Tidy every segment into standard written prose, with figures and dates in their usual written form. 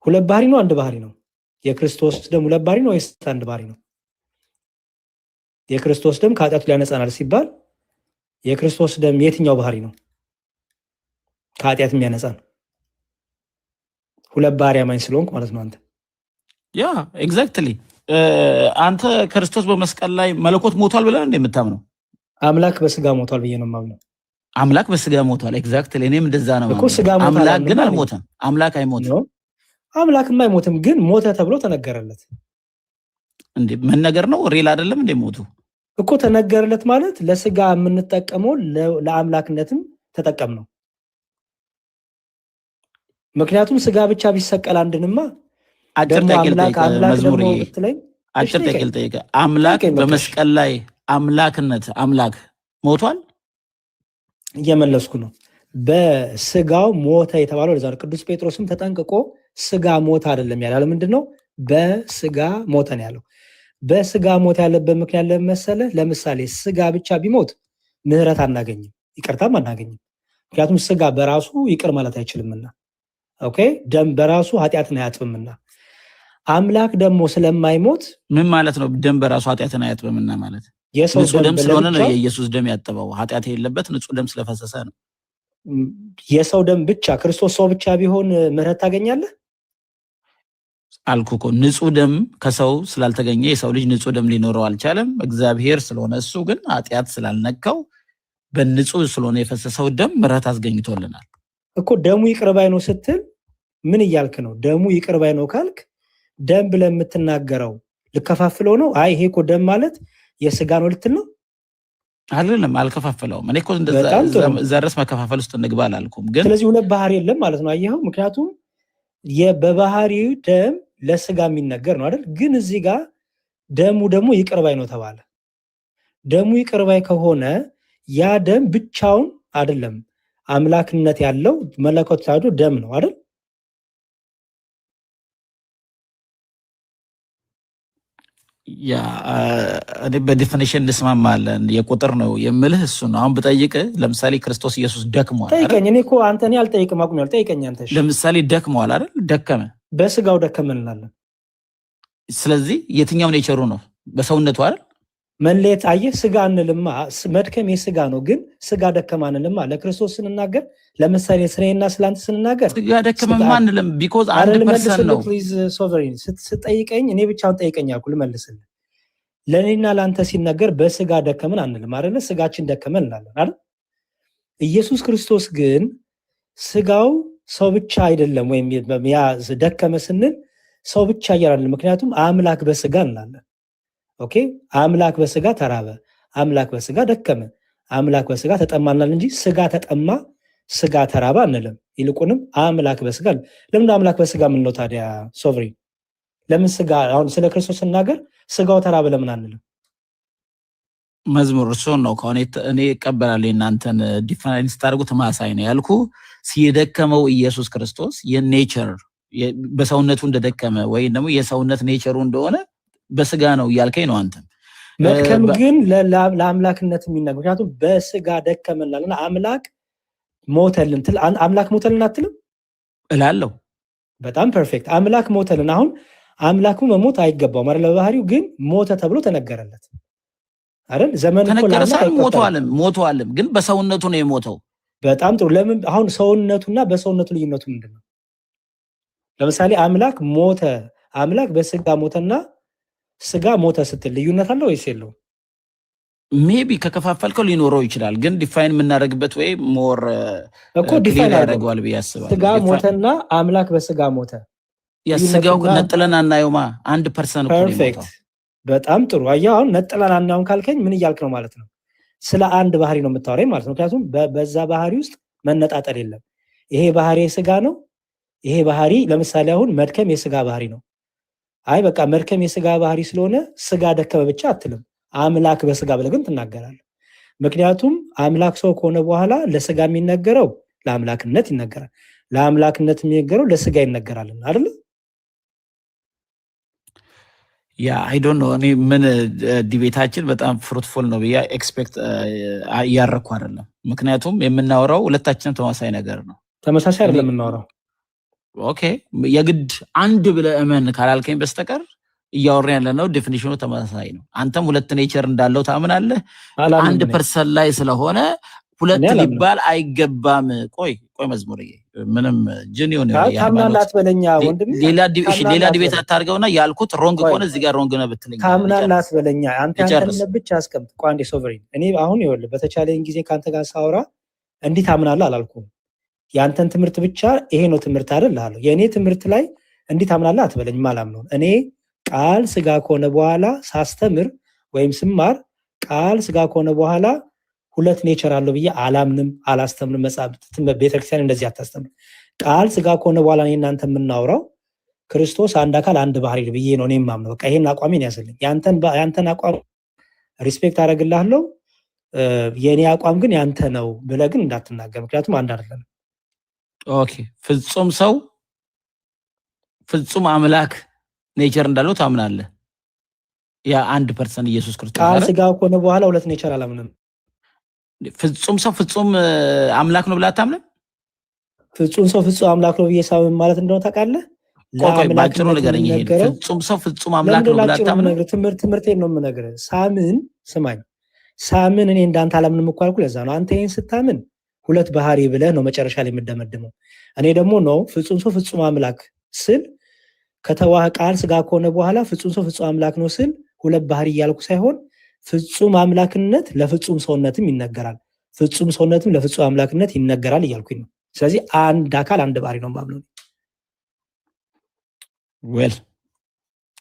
ሁለት ባህሪ ነው አንድ ባህሪ ነው? የክርስቶስ ደም ሁለት ባህሪ ነው ወይስ አንድ ባህሪ ነው? የክርስቶስ ደም ከኃጢአቱ ሊያነጻናል ሲባል የክርስቶስ ደም የትኛው ባህሪ ነው ከኃጢአት የሚያነጻን? ሁለት ባህሪ አማኝ ስለሆንክ ማለት ነው አንተ። ያ ኤግዛክትሊ አንተ ክርስቶስ በመስቀል ላይ መለኮት ሞቷል ብለህ እንደምታምነው? አምላክ በስጋ ሞቷል ብዬ ነው የማምነው። አምላክ በስጋ ሞቷል። ኤግዛክትሊ እኔም እንደዛ ነው እኮ ስጋ ሞቷል። አምላክ ግን አልሞተም። አምላክ አይሞትም። አምላክም አይሞትም፣ ግን ሞተ ተብሎ ተነገረለት። እንዴ መነገር ነው ሪል አይደለም እንዴ? ሞቱ እኮ ተነገረለት ማለት ለስጋ የምንጠቀመው ለአምላክነትም ተጠቀም ነው። ምክንያቱም ስጋ ብቻ ቢሰቀል አንድንማ አጭር ጠቅል ጠይቀ አምላክ በመስቀል ላይ አምላክ ሞቷል። እየመለስኩ ነው። በስጋው ሞተ የተባለው ለዛ ነው። ቅዱስ ጴጥሮስም ተጠንቅቆ ስጋ ሞተ አይደለም ያለው። ምንድነው በስጋ ሞተ ነው ያለው። በስጋ ሞተ ያለበት ምክንያት ለመሰለ ለምሳሌ ስጋ ብቻ ቢሞት ምህረት አናገኝም፣ ይቅርታም አናገኝም። ምክንያቱም ስጋ በራሱ ይቅር ማለት አይችልምና፣ ኦኬ ደም በራሱ ኃጢአትን አያጥብምና። አምላክ ደግሞ ስለማይሞት ምን ማለት ነው? ደም በራሱ ኃጢአትን አያጥብምና ማለት ንጹህ ደም ስለሆነ ነው የኢየሱስ ደም ያጠበው። ኃጢአት የሌለበት ንጹህ ደም ስለፈሰሰ ነው። የሰው ደም ብቻ ክርስቶስ ሰው ብቻ ቢሆን ምህረት ታገኛለህ አልኩ እኮ። ንጹህ ደም ከሰው ስላልተገኘ የሰው ልጅ ንጹህ ደም ሊኖረው አልቻለም። እግዚአብሔር ስለሆነ እሱ ግን ኃጢአት ስላልነካው በንጹህ ስለሆነ የፈሰሰው ደም ምህረት አስገኝቶልናል እኮ። ደሙ ይቅር ባይ ነው ስትል ምን እያልክ ነው? ደሙ ይቅር ባይ ነው ካልክ ደም ብለህ የምትናገረው ልከፋፍለው ነው? አይ ይሄ እኮ ደም ማለት የስጋ ነው ልትል ነው? አይደለም፣ አልከፋፈለውም። እኔ እኮ እንደዛ ዘረስ መከፋፈል ውስጥ እንግባ አላልኩም። ግን ስለዚህ ሁለት ባህሪ የለም ማለት ነው። አየኸው? ምክንያቱም በባህሪው ደም ለስጋ የሚነገር ነው አይደል? ግን እዚህ ጋር ደሙ ደግሞ ይቅር ባይ ነው ተባለ። ደሙ ይቅር ባይ ከሆነ ያ ደም ብቻውን አይደለም አምላክነት ያለው መለኮት ታዶ ደም ነው አይደል? ያ እኔ በዲፊኒሽን እንስማማለን። የቁጥር ነው የምልህ እሱ ነው። አሁን ብጠይቅ ለምሳሌ ክርስቶስ ኢየሱስ ደክሟል አይደል? ጠይቀኝ። እኔ እኮ አንተ እኔ አልጠይቅም አቁኛል። ጠይቀኝ አንተ። ለምሳሌ ደክሟል አይደል? ደከመ፣ በስጋው ደከመ እንላለን። ስለዚህ የትኛው ኔቸሩ ነው? በሰውነቱ አይደል? መለየት አየህ፣ ስጋ እንልማ መድከም የስጋ ነው። ግን ስጋ ደከማ እንልማ ለክርስቶስ ስንናገር፣ ለምሳሌ ስለኔና ስለአንተ ስንናገር ስጋ ደከመ ማንልም። ቢኮዝ አንድ ፐርሰን ነው። ፕሊዝ ሶቨሪን ስትጠይቀኝ እኔ ብቻውን ጠይቀኝ አልኩ ልመልስልህ። ለኔና ለአንተ ሲነገር በስጋ ደከመን አንልም አይደለ? ስጋችን ደከመን እንላለን አይደል? ኢየሱስ ክርስቶስ ግን ስጋው ሰው ብቻ አይደለም። ወይም ያ ደከመ ስንል ሰው ብቻ አይደለም። ምክንያቱም አምላክ በስጋ እንላለን። ኦኬ አምላክ በስጋ ተራበ፣ አምላክ በስጋ ደከመ፣ አምላክ በስጋ ተጠማናል እንጂ ስጋ ተጠማ ስጋ ተራባ አንልም። ይልቁንም አምላክ በስጋ። ለምን አምላክ በስጋ ምን ነው ታዲያ ሶቨሪን? ለምን ስጋ? አሁን ስለ ክርስቶስ ስናገር ስጋው ተራበ ለምን አንልም? መዝሙር እሱ ነው ከሆነ እኔ እቀበላለሁ። እናንተን ዲፋይን ስታደርጉት ማሳይ ነው ያልኩ። ሲደከመው ኢየሱስ ክርስቶስ የኔቸር በሰውነቱ እንደደከመ ወይ ደግሞ የሰውነት ኔቸሩ እንደሆነ በስጋ ነው እያልከኝ ነው አንተ። መድከም ግን ለአምላክነት የሚናገር ምክንያቱም በስጋ ደከመናልና አምላክ ሞተልን ትል አምላክ ሞተልን አትልም እላለሁ። በጣም ፐርፌክት። አምላክ ሞተልን። አሁን አምላኩ መሞት አይገባውም አይደል? በባህሪው ግን ሞተ ተብሎ ተነገረለት አይደል? ዘመን እኮ ሞቷልም ግን በሰውነቱ ነው የሞተው። በጣም ጥሩ። ለምን አሁን ሰውነቱና በሰውነቱ ልዩነቱ ምንድነው? ለምሳሌ አምላክ ሞተ፣ አምላክ በስጋ ሞተና ስጋ ሞተ ስትል ልዩነት አለው ወይስ የለውም? ሜቢ ከከፋፈልከው ሊኖረው ይችላል። ግን ዲፋይን የምናደርግበት ወይ ሞር እኮ ዲፋይን ያደርገዋል ብዬ አስባለሁ። ስጋ ሞተና አምላክ በስጋ ሞተ። የስጋው ነጥለን አናየውማ። አንድ ፐርሰን እኮ ነው። ፐርፌክት። በጣም ጥሩ። አየህ አሁን ነጥለን አናየውም ካልከኝ ምን እያልክ ነው ማለት ነው? ስለ አንድ ባህሪ ነው የምታወራኝ ማለት ነው። ምክንያቱም በዛ ባህሪ ውስጥ መነጣጠል የለም። ይሄ ባህሪ የስጋ ነው፣ ይሄ ባህሪ ለምሳሌ አሁን መድከም የስጋ ባህሪ ነው። አይ በቃ መድከም የስጋ ባህሪ ስለሆነ ስጋ ደከመ ብቻ አትልም። አምላክ በስጋ ብለህ ግን ትናገራለህ። ምክንያቱም አምላክ ሰው ከሆነ በኋላ ለስጋ የሚነገረው ለአምላክነት ይነገራል፣ ለአምላክነት የሚነገረው ለስጋ ይነገራል አይደል? ያ አይ ዶንት ኖ። እኔ ምን ዲቤታችን በጣም ፍሩትፉል ነው ብዬ ኤክስፔክት እያረኩ አይደለም። ምክንያቱም የምናወራው ሁለታችንም ተመሳሳይ ነገር ነው። ተመሳሳይ አይደለም የምናወራው። ኦኬ የግድ አንድ ብለህ እመን ካላልከኝ በስተቀር እያወራን ያለነው ዴፊኒሽኑ ተመሳሳይ ነው። አንተም ሁለት ኔቸር እንዳለው ታምናለህ። አንድ ፐርሰን ላይ ስለሆነ ሁለት ሊባል አይገባም። ቆይ መዝሙርዬ ምንም ጅኒውን ታምናላት በለኛ ወንድም ሌላ ዲቤት አታርገውና ያልኩት ሮንግ ከሆነ እዚህ ጋር ሮንግ ነው ብትለኝ ታምናላት በለኛ አንተ ያንተን ብቻ አስቀምጥ። ቋንዴ ሶቨሬን እኔ አሁን ይኸውልህ በተቻለኝ ጊዜ ካንተ ጋር ሳወራ እንዲህ ታምናለህ አላልኩም። ያንተን ትምህርት ብቻ ይሄ ነው ትምህርት አይደል አለው። የኔ ትምህርት ላይ እንዲህ ታምናለህ አትበለኝ ማላም ነው። እኔ ቃል ስጋ ከሆነ በኋላ ሳስተምር ወይም ስማር ቃል ስጋ ከሆነ በኋላ ሁለት ኔቸር አለው ብዬ አላምንም፣ አላስተምርም። መጽሐፍ ቤተክርስቲያን እንደዚህ አታስተምር። ቃል ስጋ ከሆነ በኋላ እኔ እናንተ የምናወራው ክርስቶስ አንድ አካል አንድ ባህሪ ብዬ ነው እኔ የማምነው። በቃ ይሄን አቋሜን ያዝልኝ። ያንተን አቋም ሪስፔክት አደርግልሃለሁ። የኔ አቋም ግን ያንተ ነው ብለህ ግን እንዳትናገር፣ ምክንያቱም አንድ አይደለም። ኦኬ ፍጹም ሰው ፍጹም አምላክ ኔቸር እንዳለው ታምናለህ? ያ አንድ ፐርሰን ኢየሱስ ክርስቶስ ቃል ስጋ ከሆነ በኋላ ሁለት ኔቸር አላምንም። ፍጹም ሰው ፍጹም አምላክ ነው ብለህ አታምንም? ፍጹም ሰው ፍጹም አምላክ ነው ብዬ ሳምን ማለት እንደሆነ ታውቃለህ? ባጭሩ ንገረኝ። ይሄ ፍጹም ሰው ፍጹም አምላክ ነው ብለህ አታምንም? ትምህርቴን ነው የምነግርህ። ሳምን ስማኝ፣ ሳምን እኔ እንዳንተ አላምንም እኮ አልኩህ። ለዛ ነው አንተ ይሄን ስታምን ሁለት ባህሪ ብለህ ነው መጨረሻ ላይ የምደመድመው። እኔ ደግሞ ነው ፍጹም ሰው ፍጹም አምላክ ስል ከተዋህ ቃል ስጋ ከሆነ በኋላ ፍጹም ሰው ፍጹም አምላክ ነው ስል ሁለት ባህሪ እያልኩ ሳይሆን ፍጹም አምላክነት ለፍጹም ሰውነትም ይነገራል፣ ፍጹም ሰውነትም ለፍጹም አምላክነት ይነገራል እያልኩኝ ነው። ስለዚህ አንድ አካል አንድ ባህሪ ነው ማምነው። ዌል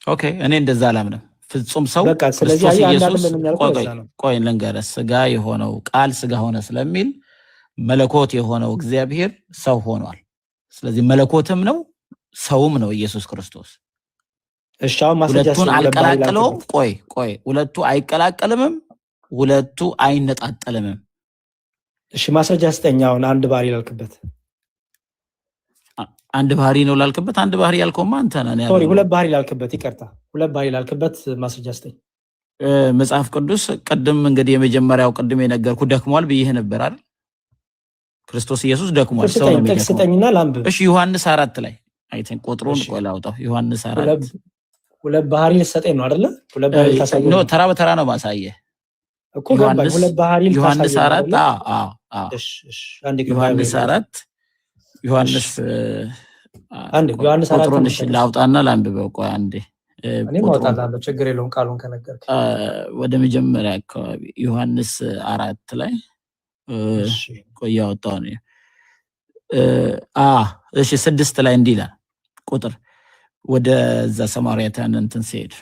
ኦኬ እኔ እንደዛ አላምንም። ፍጹም ሰው በቃ ስለዚህ ኢየሱስ ቆይ ልንገርህ፣ ስጋ የሆነው ቃል ስጋ ሆነ ስለሚል መለኮት የሆነው እግዚአብሔር ሰው ሆኗል። ስለዚህ መለኮትም ነው ሰውም ነው ኢየሱስ ክርስቶስ። ሁለቱን አልቀላቀለውም። ቆይ ሁለቱ አይቀላቀልምም፣ ሁለቱ አይነጣጠልምም። እሺ ማስረጃ ስጠኝ። አሁን አንድ ባህሪ ላልክበት አንድ ባህሪ ነው ላልክበት አንድ ባህሪ ያልከውማ አንተ ነህ። ሶሪ ሁለት ባህሪ ላልክበት ይቅርታ፣ ሁለት ባህሪ ላልክበት ማስረጃ ስጠኝ። መጽሐፍ ቅዱስ ቅድም እንግዲህ የመጀመሪያው ቅድም የነገርኩ ደክሟል ብዬ ነበር አይደል? ክርስቶስ ኢየሱስ ደክሟል። ሰው ነው የሚደክመው። ስጠኝና ላንብብ። እሺ ዮሐንስ 4 ላይ አይተን ቁጥሩን ቆይ ላውጣው። ዮሐንስ 4 ሁለት ባህሪ ልሰጠኝ ነው አይደለ? ሁለት ባህሪ ታሳየኝ ነው። ተራ በተራ ነው ማሳየህ እኮ ገባኝ። ሁለት ባህሪ ዮሐንስ 4 እሺ አንዴ ዮሐንስ 4 ዮሐንስ አንዴ ዮሐንስ 4 ቁጥሩን እሺ ላውጣና ላንብበው። ቆይ አንዴ እኔ ማውጣታለሁ፣ ችግር የለውም። ቃሉን ከነገርክ ወደ መጀመሪያ አካባቢ ዮሐንስ 4 ላይ እሺ ቆይ ያወጣው ነው። እሺ 6 ላይ እንዲህ ይላል ቁጥር ወደዛ ሰማርያውያን እንትን ሲሄድ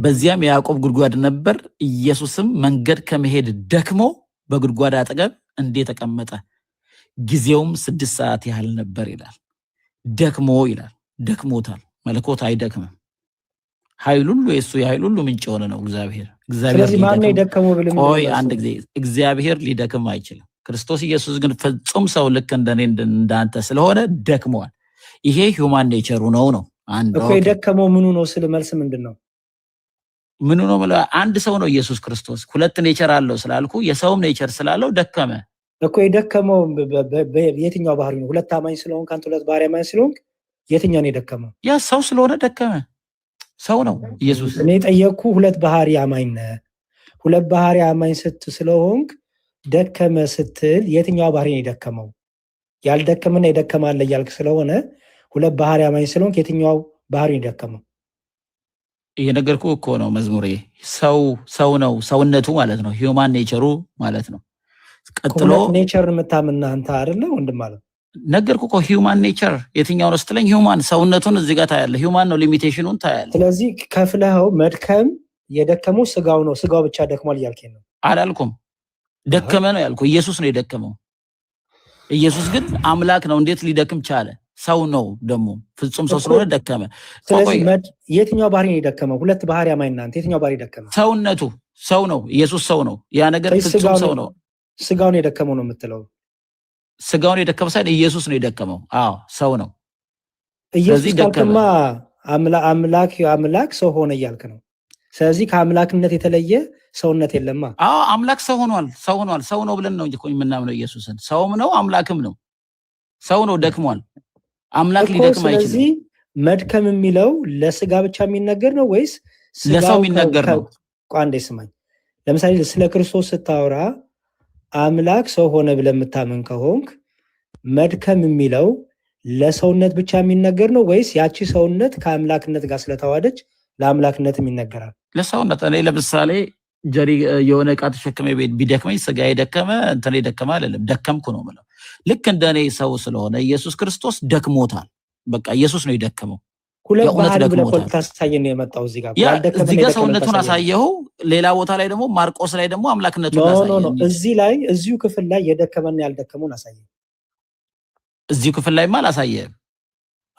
በዚያም የያዕቆብ ጉድጓድ ነበር። ኢየሱስም መንገድ ከመሄድ ደክሞ በጉድጓድ አጠገብ እንዴ ተቀመጠ። ጊዜውም 6 ሰዓት ያህል ነበር ይላል። ደክሞ ይላል። ደክሞታል። መለኮት አይደክምም። ኃይል ሁሉ የሱ የኃይል ሁሉ ምንጭ የሆነ ነው እግዚአብሔር። ስለዚህ ማን ነው የደከመው ብለን ቆይ አንድ ጊዜ እግዚአብሔር ሊደክም አይችልም። ክርስቶስ ኢየሱስ ግን ፍጹም ሰው ልክ እንደኔ እንዳንተ ስለሆነ ደክመዋል። ይሄ ሂውማን ኔቸሩ ነው። አንድ እኮ የደከመው ምኑ ነው ስለ መልስ ምንድነው? ምኑ ነው ማለት አንድ ሰው ነው ኢየሱስ ክርስቶስ። ሁለት ኔቸር አለው ስላልኩ የሰውም ኔቸር ስላለው ደከመ እኮ። የደከመው የትኛው ባህሪ ነው? ሁለት አማኝ ስለሆንክ አንተ ሁለት ባህሪ አማኝ ስለሆንክ የትኛው ነው የደከመው? ያ ሰው ስለሆነ ደከመ። ሰው ነው ኢየሱስ። እኔ ጠየቅኩ ሁለት ባህሪ አማኝ ነህ። ሁለት ባህሪ አማኝ ስለሆንክ ደከመ ስትል የትኛው ባህሪ ነው የደከመው? ያልደከመና የደከማለ እያልክ ስለሆነ ሁለት ባህሪ አማኝ ስለሆንክ የትኛው ባህሪ ነው የደከመው? እየነገርኩህ እኮ ነው መዝሙሬ። ሰው ነው ሰውነቱ ማለት ነው። ሂውማን ኔቸሩ ማለት ነው። ቀጥሎ ኔቸር የምታምና አንተ አይደለ ወንድም ማለት ነገርኩህ እኮ ሂውማን ኔቸር የትኛው ነው ስትለኝ ሂውማን ሰውነቱን እዚህ ጋር ታያለህ። ሂውማን ነው ሊሚቴሽኑን ታያለህ። ስለዚህ ከፍለኸው መድከም የደከመው ስጋው ነው። ስጋው ብቻ ደክሟል እያልከኝ ነው? አላልኩም። ደከመ ነው ያልኩህ። ኢየሱስ ነው የደከመው። ኢየሱስ ግን አምላክ ነው። እንዴት ሊደክም ቻለ? ሰው ነው ደግሞ ፍጹም ሰው ስለሆነ ደከመ። ስለዚህ የትኛው ባህሪ ነው የደከመው? ሁለት ባህሪ አማኝ እናንተ የትኛው ባህሪ ደከመ? ሰውነቱ ሰው ነው። ኢየሱስ ሰው ነው። ያ ነገር ፍጹም ሰው ነው። ስጋውን የደከመው ነው የምትለው? ስጋውን የደከመው ሳይሆን ኢየሱስ ነው የደከመው። ሰው ነው። ኢየሱስ ካልከማ አምላክ ሰው ሆነ እያልክ ነው። ስለዚህ ከአምላክነት የተለየ ሰውነት የለማ። አምላክ ሰው ሆኗል። ሰው ነው ብለን ነው እንጂ የምናምነው ኢየሱስን። ሰውም ነው አምላክም ነው። ሰው ነው ደክሟል። አምላክ ሊደክም አይችልም። ስለዚህ መድከም የሚለው ለስጋ ብቻ የሚነገር ነው ወይስ ለሰው የሚነገር ነው? አንዴ ስማኝ። ለምሳሌ ስለ ክርስቶስ ስታወራ አምላክ ሰው ሆነ ብለህ የምታምን ከሆንክ መድከም የሚለው ለሰውነት ብቻ የሚነገር ነው ወይስ ያቺ ሰውነት ከአምላክነት ጋር ስለተዋደች ለአምላክነትም ይነገራል? ለሰውነት። እኔ ለምሳሌ ጀሪ የሆነ ዕቃ ተሸክመ ቤት ቢደክመኝ ስጋ የደከመ እንትን የደከመ አይደለም፣ ደከምኩ ነው የምለው። ልክ እንደኔ ሰው ስለሆነ ኢየሱስ ክርስቶስ ደክሞታል። በቃ ኢየሱስ ነው የደከመው። ሁለት ባህሪ ብለህ ታሳየን ነው የመጣው። እዚህ ጋር ሰውነቱን አሳየው። ሌላ ቦታ ላይ ደግሞ ማርቆስ ላይ ደግሞ አምላክነቱን አሳየው። እዚህ ላይ እዚሁ ክፍል ላይ የደከመና ያልደከመውን አሳየኝ። እዚሁ ክፍል ላይ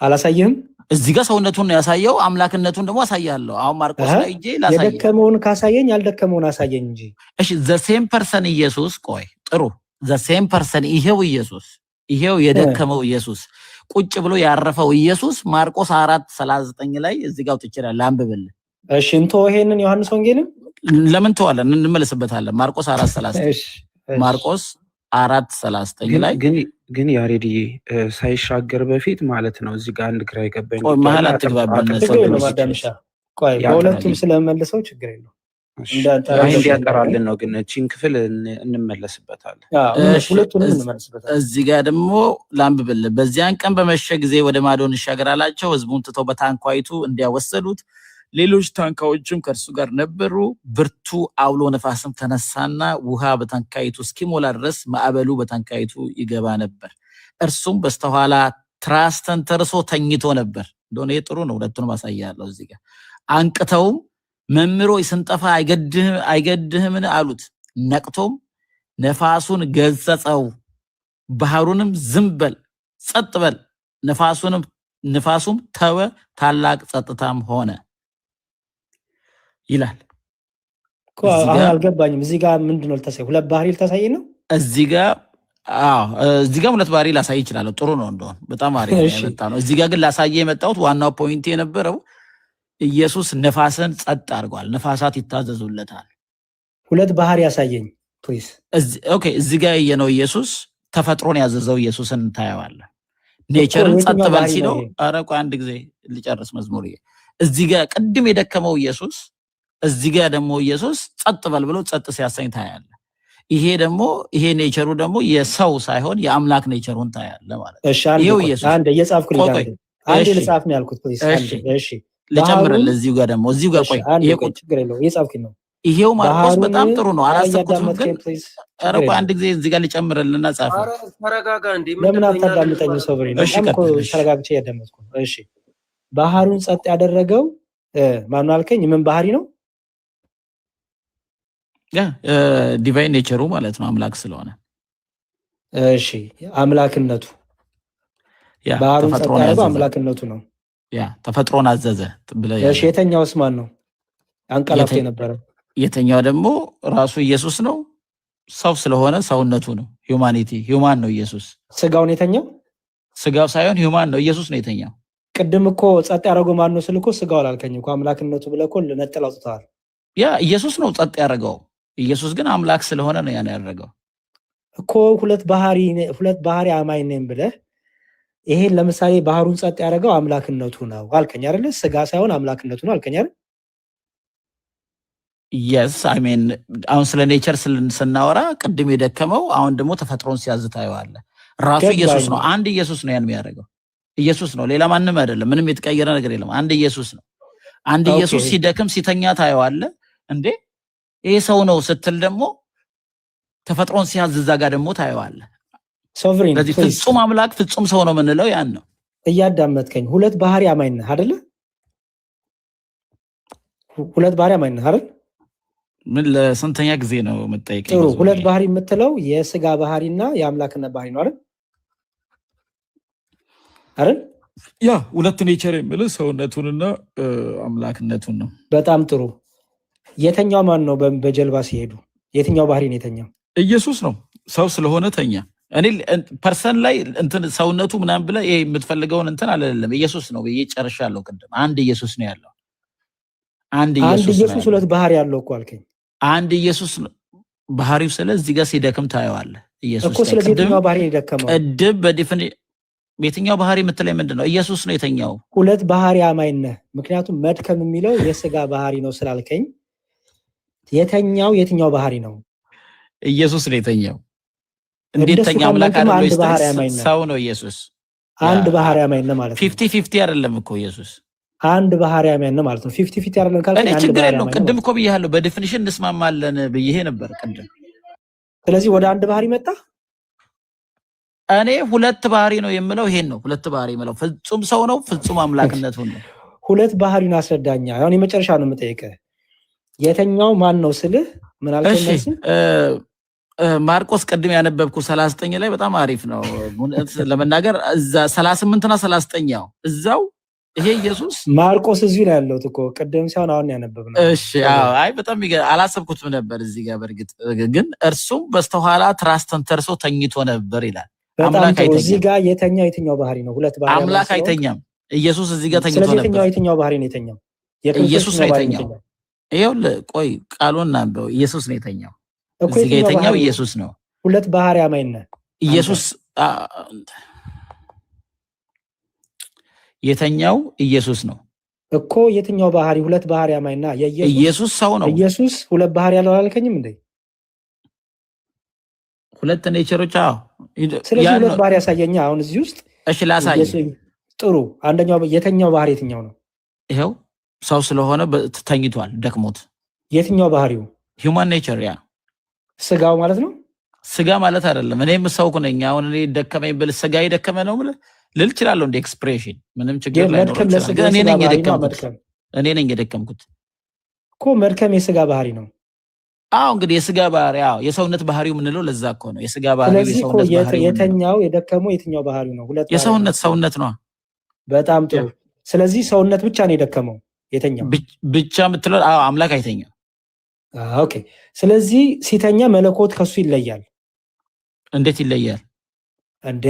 አላሳየህም? እዚህ ጋር ሰውነቱን ያሳየው፣ አምላክነቱን ደግሞ አሳያለሁ። አሁን ማርቆስ ላይ እጄ ላሳየው። የደከመውን ካሳየኝ ያልደከመውን አሳየኝ እንጂ። እሺ ዘ ሴም ፐርሰን ኢየሱስ። ቆይ ጥሩ፣ ዘ ሴም ፐርሰን ይሄው ኢየሱስ፣ ይሄው የደከመው ኢየሱስ፣ ቁጭ ብሎ ያረፈው ኢየሱስ ማርቆስ 4:39 ላይ እዚህ ጋር ትችላለህ፣ አንብብልህ። እሺ እንቶ ይሄንን ዮሐንስ ወንጌልን ለምን ተዋለን? እንመለስበታለን። ማርቆስ 4:39 ማርቆስ 4:39 ላይ ግን ያሬዲ ሳይሻገር በፊት ማለት ነው። እዚህ ጋር አንድ ግራ የገባኝ መሀል አትግባባን። ቆይ በሁለቱም ስለመልሰው ችግር የለው እንዲያጠራልን ነው። ግን እቺን ክፍል እንመለስበታለን። ሁለቱንም እንመለስበታለን። እዚህ ጋር ደግሞ ላንብብልህ። በዚያን ቀን በመሸ ጊዜ ወደ ማዶ እንሻገር አላቸው። ሕዝቡን ትተው በታንኳይቱ እንዲያወሰዱት ሌሎች ታንኳዎችም ከእርሱ ጋር ነበሩ። ብርቱ አውሎ ነፋስም ተነሳና ውሃ በታንኳይቱ እስኪሞላ ድረስ ማዕበሉ በታንኳይቱ ይገባ ነበር። እርሱም በስተኋላ ትራስ ተንተርሶ ተኝቶ ነበር። እንደሆነ ጥሩ ነው። ሁለቱንም አሳያለሁ። እዚህ ጋር አንቅተውም መምህሮ ስንጠፋ አይገድህምን አሉት። ነቅቶም ነፋሱን ገሰጸው፣ ባህሩንም ዝም በል ጸጥ በል፣ ነፋሱም ተወ፣ ታላቅ ጸጥታም ሆነ ይላል። አልገባኝም። እዚህ ጋር ምንድነው ልታሳይ? ሁለት ባህሪ ልታሳይ ነው እዚህ ጋር? እዚህ ጋር ሁለት ባህሪ ላሳይ ይችላል። ጥሩ ነው፣ እንደሆነ በጣም አሪፍ የመጣ ነው። እዚህ ጋር ግን ላሳየ የመጣሁት ዋናው ፖይንት የነበረው ኢየሱስ ነፋስን ጸጥ አድርጓል። ነፋሳት ይታዘዙለታል። ሁለት ባህሪ ያሳየኝ ፕሊዝ። ኦኬ እዚህ ጋር የነው ኢየሱስ ተፈጥሮን ያዘዘው ኢየሱስን ታየዋለህ። ኔቸርን ጸጥ በል ሲለው፣ ኧረ ቆይ አንድ ጊዜ ልጨርስ መዝሙር። እዚህ ጋር ቅድም የደከመው ኢየሱስ፣ እዚህ ጋር ደግሞ ኢየሱስ ጸጥ በል ብሎ ጸጥ ሲያሰኝ ታያለህ። ይሄ ኔቸሩ ደግሞ የሰው ሳይሆን የአምላክ ኔቸሩን ታያለህ ማለት ነው። ይሄው ኢየሱስ አንድ እየጻፍኩልኝ አንድ ልጻፍ ነው ያልኩት ፕሊዝ። እሺ ልጨምርልህ እዚሁ ጋር ደግሞ እዚሁ ጋር ቆይ፣ ይሄ ችግር የለውም እየጻፍኩኝ ነው። ይሄው ማርቆስ በጣም ጥሩ ነው። አላሰብኩትም ግን ኧረ ቆይ አንድ ጊዜ እዚህ ጋር ልጨምርልህና ጻፍ። ተረጋጋ እንዴ! ለምን አታዳምጠኝ? ሶብሪ ነው ተረጋግቼ እያዳመጥኩ ነው። እሺ ባህሩን ጸጥ ያደረገው ማን አልከኝ? ምን ባህሪ ነው? ዲቫይን ኔቸሩ ማለት ነው፣ አምላክ ስለሆነ። እሺ አምላክነቱ፣ ባህሩን ጸጥ ያደረገው አምላክነቱ ነው። ተፈጥሮን አዘዘ ብለህ። እሺ የተኛውስ ማን ነው? አንቀላፍቶ የነበረው የተኛው ደግሞ ራሱ ኢየሱስ ነው። ሰው ስለሆነ ሰውነቱ ነው። ሂውማን ነው ኢየሱስ። ስጋውን የተኛው ስጋው ሳይሆን ሂውማን ነው ኢየሱስ ነው የተኛው። ቅድም እኮ ጸጥ ያደረገው ማን ነው ስል እኮ ስጋው አላልከኝም እኮ አምላክነቱ ብለህ እኮ ነጥል አውጥተዋል። ኢየሱስ ነው ጸጥ ያደረገው። ኢየሱስ ግን አምላክ ስለሆነ ነው ያን ያደረገው እኮ። ሁለት ባህሪ አማኝ ነኝ ብለህ ይሄን ለምሳሌ ባህሩን ጸጥ ያደረገው አምላክነቱ ነው አልከኝ አይደል? ስጋ ሳይሆን አምላክነቱ ነው አልከኝ አይደል? yes I mean አሁን ስለ ኔቸር ስናወራ ቅድም የደከመው አሁን ደግሞ ተፈጥሮን ሲያዝ ታየዋለህ። ራሱ ኢየሱስ ነው። አንድ ኢየሱስ ነው ያን የሚያደርገው። ኢየሱስ ነው፣ ሌላ ማንም አይደለም። ምንም የተቀየረ ነገር የለም። አንድ ኢየሱስ ነው። አንድ ኢየሱስ ሲደክም ሲተኛ ታየዋለህ። እንዴ ይሄ ሰው ነው ስትል ደግሞ ተፈጥሮን ሲያዝ እዛ ጋር ደግሞ ታየዋለህ። ሶቨሪን ስለዚህ ፍጹም አምላክ ፍጹም ሰው ነው የምንለው ያን ነው። እያዳመጥከኝ ሁለት ባህሪ አማኝ ነህ አይደለ? ሁለት ባህሪ አማኝ ነህ አይደል? ምን ለስንተኛ ጊዜ ነው የምትጠይቀኝ? ጥሩ። ሁለት ባህሪ የምትለው የስጋ ባህሪና የአምላክነት ባህሪ ነው አይደል? አይደል? ያ ሁለት ኔቸር የሚለው ሰውነቱንና አምላክነቱን ነው። በጣም ጥሩ። የተኛው ማን ነው? በጀልባ ሲሄዱ የትኛው ባህሪ ነው የተኛው? ኢየሱስ ነው። ሰው ስለሆነ ተኛ። እኔ ፐርሰን ላይ እንትን ሰውነቱ ምናምን ብለህ ይሄ የምትፈልገውን እንትን አለለም። ኢየሱስ ነው ብዬ ጨርሻለሁ። ቅድም አንድ ኢየሱስ ነው ያለው። አንድ ኢየሱስ ሁለት ባህሪ ያለው እኮ አልከኝ። አንድ ኢየሱስ ባህሪው ስለዚህ ጋር ሲደክም ታየዋለህ። ኢየሱስ እኮ ስለዚህ የትኛው ባህሪ ነው የደከመው? ቅድም የትኛው ባህሪ የምትለኝ ምንድን ነው? ኢየሱስ ነው የተኛው። ሁለት ባህሪ አማኝ ነህ። ምክንያቱም መድከም የሚለው የስጋ ባህሪ ነው ስላልከኝ የትኛው ባህሪ ነው? ኢየሱስ ነው የተኛው። እንዴት ተኛ? አምላክ አይደለም፣ ሰው ነው ኢየሱስ። አንድ ባህሪ አማኝ ነህ ማለት ነው። 50-50 አይደለም እኮ ኢየሱስ አንድ ባህሪ አማኝ ነህ ማለት ነው። 50-50 አይደለም ካልከኝ አንድ ችግር የለውም። ቅድም እኮ ብያለሁ፣ በዲፊኒሽን እንስማማለን ብዬ ነበር ቅድም። ስለዚህ ወደ አንድ ባህሪ መጣ። እኔ ሁለት ባህሪ ነው የምለው ይሄን ነው። ሁለት ባህሪ የምለው ፍጹም ሰው ነው፣ ፍጹም አምላክነቱ ነው። ሁለት ባህሪውን አስረዳኛ። አሁን የመጨረሻ ነው የምጠይቀህ። የተኛው ማን ነው ስልህ ምን አልከኝ? ማርቆስ ቅድም ያነበብኩ 39 ላይ በጣም አሪፍ ነው ለመናገር። እዛ 38 እና 39 እዛው ይሄ ኢየሱስ ማርቆስ እዚህ ነው ያለው እኮ ቅድም ሳይሆን አሁን ያነበብነው። እሺ አይ በጣም አላሰብኩትም ነበር እዚህ ጋር። በእርግጥ ግን እርሱም በስተኋላ ትራስ ተንተርሶ ተኝቶ ነበር ይላል። አምላክ አይተኛም። እዚህ ጋር የትኛው ባህሪ ነው? ሁለት ባህሪ አምላክ አይተኛም። ኢየሱስ እዚህ ጋር ተኝቶ ነበር። ስለዚህ የትኛው ባህሪ ነው የተኛው? ኢየሱስ ነው የተኛው። ይኸውልህ ቆይ ቃሉን እናንበው። ኢየሱስ ነው የተኛው። እዚህ ጋር የተኛው ኢየሱስ ነው። ሁለት ባህሪ አማኝ ነህ። ኢየሱስ የተኛው ኢየሱስ ነው እኮ። የትኛው ባህሪ? ሁለት ባህሪ አማኝ ነህ። ኢየሱስ ሰው ነው። ኢየሱስ ሁለት ባህሪ ያለው አላልከኝም እንዴ? ሁለት ኔቸሮች። ስለዚህ ሁለት ባህሪ ያሳየኛ አሁን እዚህ ውስጥ። እሺ ላሳይ። ጥሩ። አንደኛው የትኛው ባህሪ የትኛው ነው? ይኸው ሰው ስለሆነ ተኝቷል፣ ደክሞት። የትኛው ባህሪው? ሂውማን ኔቸር። ያ ስጋው ማለት ነው። ስጋ ማለት አይደለም። እኔም ሰው ነኝ። አሁን እኔ ደከመኝ ብል ስጋ የደከመ ነው ልል እችላለሁ። እንደ ኤክስፕሬሽን ምንም ችግር ላይ ነው። እኔ ነኝ የደከምኩት እኮ። መድከም የስጋ ባህሪ ነው። እንግዲህ የስጋ ባህሪ የሰውነት ባህሪው የምንለው ለዛ እኮ ነው። የስጋ ባህሪው የሰውነት ባህሪው። የተኛው የደከመው የትኛው ባህሪው ነው? ሁለት ሰውነት ነው። በጣም ጥሩ። ስለዚህ ሰውነት ብቻ ነው የደከመው። የተኛው ብቻ የምትለው አምላክ አይተኛም። ኦኬ። ስለዚህ ሲተኛ መለኮት ከሱ ይለያል። እንዴት ይለያል እንዴ?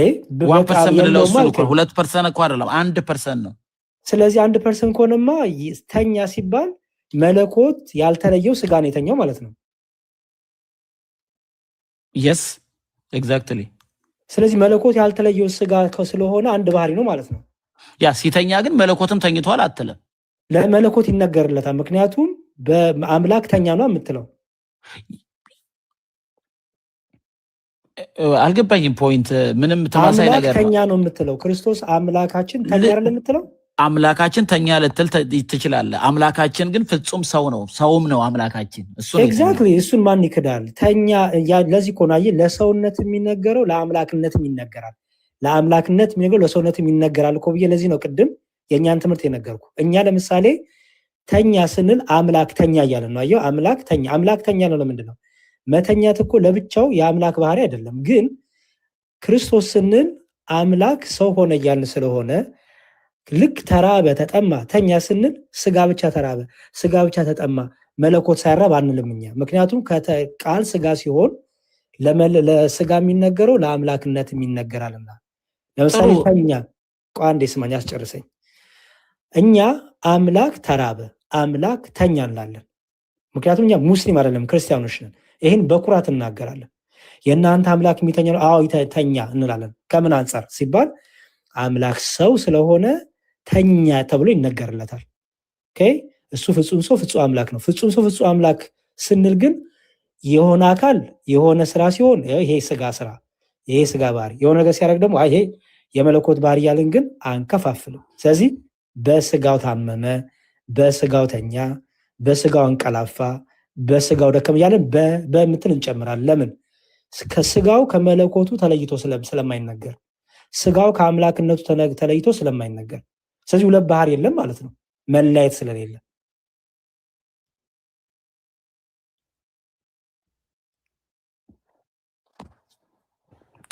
1% ምንለው እሱ እኮ 2% እኮ አይደለም 1% ነው። ስለዚህ 1% ከሆነማ ተኛ ሲባል መለኮት ያልተለየው ስጋ ነው የተኛው ማለት ነው። yes exactly። ስለዚህ መለኮት ያልተለየው ስጋ ስለሆነ አንድ ባህሪ ነው ማለት ነው። ያ ሲተኛ ግን መለኮትም ተኝቷል አትልም። ለመለኮት ይነገርለታል። ምክንያቱም በአምላክ ተኛ ነው የምትለው። አልገባኝም። ፖይንት ምንም ተማሳይ ነገር ነው። ተኛ ነው የምትለው። ክርስቶስ አምላካችን ተኛ አይደል የምትለው? አምላካችን ተኛ ልትል ትችላለህ። አምላካችን ግን ፍጹም ሰው ነው፣ ሰውም ነው አምላካችን። ኤግዛክትሊ። እሱን ማን ይክዳል? ተኛ። ለዚህ እኮ ነው ለሰውነት የሚነገረው ለአምላክነትም ይነገራል። ለአምላክነት የሚነገረው ለሰውነትም ይነገራል እኮ ብዬ ለዚህ ነው ቅድም የእኛን ትምህርት የነገርኩ። እኛ ለምሳሌ ተኛ ስንል አምላክ ተኛ እያለን ነው። አየው፣ አምላክ ተኛ ነው። ለምንድን ነው መተኛት? እኮ ለብቻው የአምላክ ባህሪ አይደለም። ግን ክርስቶስ ስንል አምላክ ሰው ሆነ እያልን ስለሆነ ልክ ተራበ፣ ተጠማ፣ ተኛ ስንል ስጋ ብቻ ተራበ፣ ስጋ ብቻ ተጠማ፣ መለኮት ሳይራብ አንልም እኛ። ምክንያቱም ቃል ስጋ ሲሆን ለስጋ የሚነገረው ለአምላክነት የሚነገራልና። ለምሳሌ ተኛ፣ አንዴ ስማኝ አስጨርሰኝ። እኛ አምላክ ተራበ፣ አምላክ ተኛ እንላለን። ምክንያቱም እኛ ሙስሊም አይደለም ክርስቲያኖች ነን። ይህን በኩራት እናገራለን። የእናንተ አምላክ የሚተኛ ነው? አዎ ተኛ እንላለን። ከምን አንጻር ሲባል አምላክ ሰው ስለሆነ ተኛ ተብሎ ይነገርለታል። እሱ ፍጹም ሰው ፍጹም አምላክ ነው። ፍጹም ሰው ፍጹም አምላክ ስንል ግን የሆነ አካል የሆነ ስራ ሲሆን ይሄ ስጋ ስራ፣ ይሄ ስጋ ባህሪ፣ የሆነ ነገር ሲያደርግ ደግሞ ይሄ የመለኮት ባህሪ ያለን ግን አንከፋፍልም። ስለዚህ በስጋው ታመመ፣ በስጋው ተኛ፣ በስጋው አንቀላፋ፣ በስጋው ደከመ እያለን በምትን እንጨምራለን። ለምን? ከስጋው ከመለኮቱ ተለይቶ ስለማይነገር፣ ስጋው ከአምላክነቱ ተለይቶ ስለማይነገር። ስለዚህ ሁለት ባህሪ የለም ማለት ነው፣ መለያየት ስለሌለ።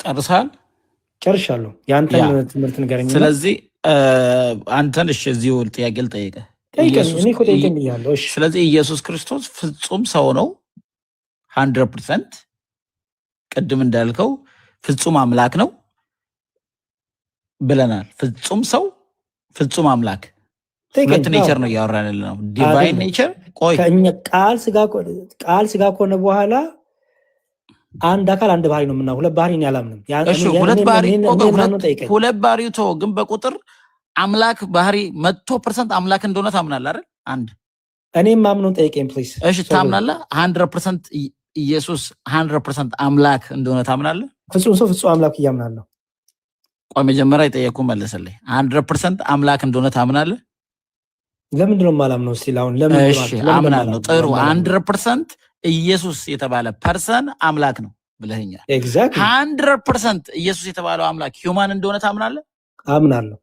ጨርሳል? ጨርሻለሁ። የአንተን ትምህርት ንገረኝ። ስለዚህ አንተን እዚሁ ጥያቄ ልጠይቅህ። ስለዚህ ኢየሱስ ክርስቶስ ፍጹም ሰው ነው 100%። ቅድም እንዳልከው ፍጹም አምላክ ነው ብለናል። ፍጹም ሰው ፍጹም አምላክ፣ ሁለት ኔቸር ነው እያወራን ያለ ነው። ዲቫይን ኔቸር። ቆይ ቃል ስጋ ከሆነ በኋላ አንድ አካል አንድ ባህሪ ነው የምናምነው። ሁለት ባህሪ ነው ያላምንም። እሺ ሁለት ባህሪ ተው፣ ግን በቁጥር አምላክ ባህሪ 100% አምላክ እንደሆነ ታምናለህ አይደል? አንድ እኔም ማምነው ጠይቀኝ ፕሊዝ። እሺ ታምናለህ? 100% ኢየሱስ 100% አምላክ እንደሆነ ታምናለህ? ፍጹም ሰው ፍጹም አምላክ እያምናለሁ። ቆይ መጀመሪያ የጠየኩህ መልስልኝ። 100% አምላክ እንደሆነ ታምናለህ? ለምንድን ነው የማላምነው? እስኪ አሁን ለምን? እሺ አምናለሁ። ጥሩ 100% ኢየሱስ የተባለ ፐርሰን አምላክ ነው ብለኸኛል። ኤግዛክትሊ 100% ኢየሱስ የተባለው አምላክ ሂውማን እንደሆነ ታምናለህ? አምናለሁ።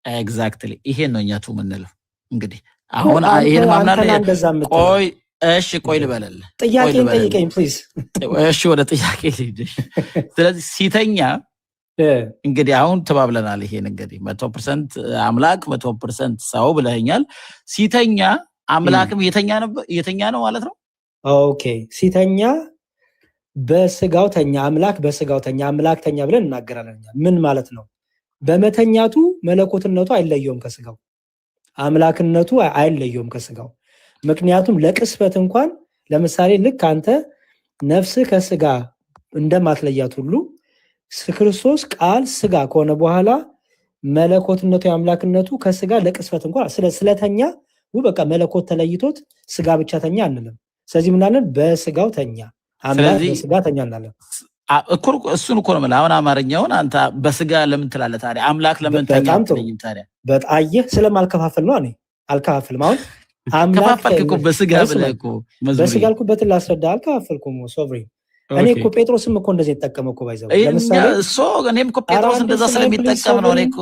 ኤግዛክትሊ ይሄን ነው እኛቱ የምንለው። እንግዲህ አሁን ይሄን ማምናለህ። ቆይ እሺ ቆይ ልበልልህ። ጥያቄን ጠይቀኝ ፕሊዝ። እሺ ወደ ጥያቄ ልሂድ። ስለዚህ ሲተኛ እንግዲህ አሁን ተባብለናል። ይሄን እንግዲህ 100% አምላክ 100% ሰው ብለኸኛል። ሲተኛ አምላክም የተኛ ነው ማለት ነው። ኦኬ ሲተኛ በስጋው ተኛ፣ አምላክ በስጋው ተኛ፣ አምላክ ተኛ ብለን እናገራለን። ምን ማለት ነው? በመተኛቱ መለኮትነቱ አይለየውም ከስጋው፣ አምላክነቱ አይለየውም ከስጋው። ምክንያቱም ለቅስበት እንኳን ለምሳሌ ልክ አንተ ነፍስህ ከስጋ እንደማትለያት ሁሉ ክርስቶስ ቃል ስጋ ከሆነ በኋላ መለኮትነቱ የአምላክነቱ ከስጋ ለቅስበት እንኳን ስለተኛ በቃ መለኮት ተለይቶት ስጋ ብቻ ተኛ አንልም። ስለዚህ ምናለን? በስጋው ተኛ፣ አምላክ በስጋ ተኛ እንላለን። እሱን እኮ ነው የምልህ። አሁን አማርኛውን አንተ በስጋ ለምን ትላለህ ታዲያ? አምላክ ለምን ተኛ አትለኝም ታዲያ? በጣየህ ስለማልከፋፍል ነው። እኔ አልከፋፍልም። አሁን ከፋፈልክ እኮ በስጋ ብለህ እኮ በስጋ አልኩበትን ላስረዳ። አልከፋፈልኩም። ሶቨሬን እኔ እኮ ጴጥሮስም እኮ እንደዚህ የተጠቀመ እኮ ባይዘው ለምሳሌ እኔም እኮ ጴጥሮስ እንደዛ ስለሚጠቀም ነው። እኔ እኮ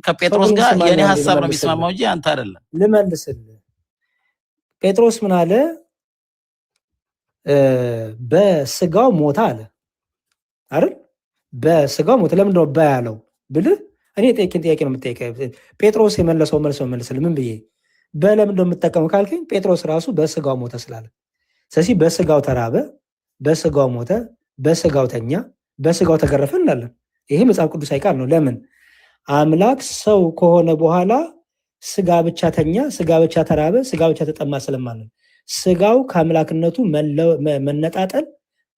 ከጴጥሮስ ጋር የኔ ሐሳብ ነው የሚስማማው እንጂ አንተ አይደለም። ልመልስልህ። ጴጥሮስ ምን አለ? በስጋው ሞተ አለ አይደል? በስጋው ሞተ። ለምንድን ነው ያለው ብልህ እኔ ጠይቄን ጥያቄ ነው የምጠይቀው። ጴጥሮስ የመለሰው መልስ ነው መልስልህ። ምን ብዬ በለምንድን ነው የምጠቀመው ካልከኝ ጴጥሮስ ራሱ በስጋው ሞተ ስላለ፣ ስለዚህ በስጋው ተራበ፣ በስጋው ሞተ፣ በስጋው ተኛ፣ በስጋው ተገረፈ እንላለን። ይሄ መጽሐፍ ቅዱሳዊ ቃል ነው። ለምን? አምላክ ሰው ከሆነ በኋላ ስጋ ብቻ ተኛ፣ ስጋ ብቻ ተራበ፣ ስጋ ብቻ ተጠማ ስለማንን ስጋው ከአምላክነቱ መነጣጠል፣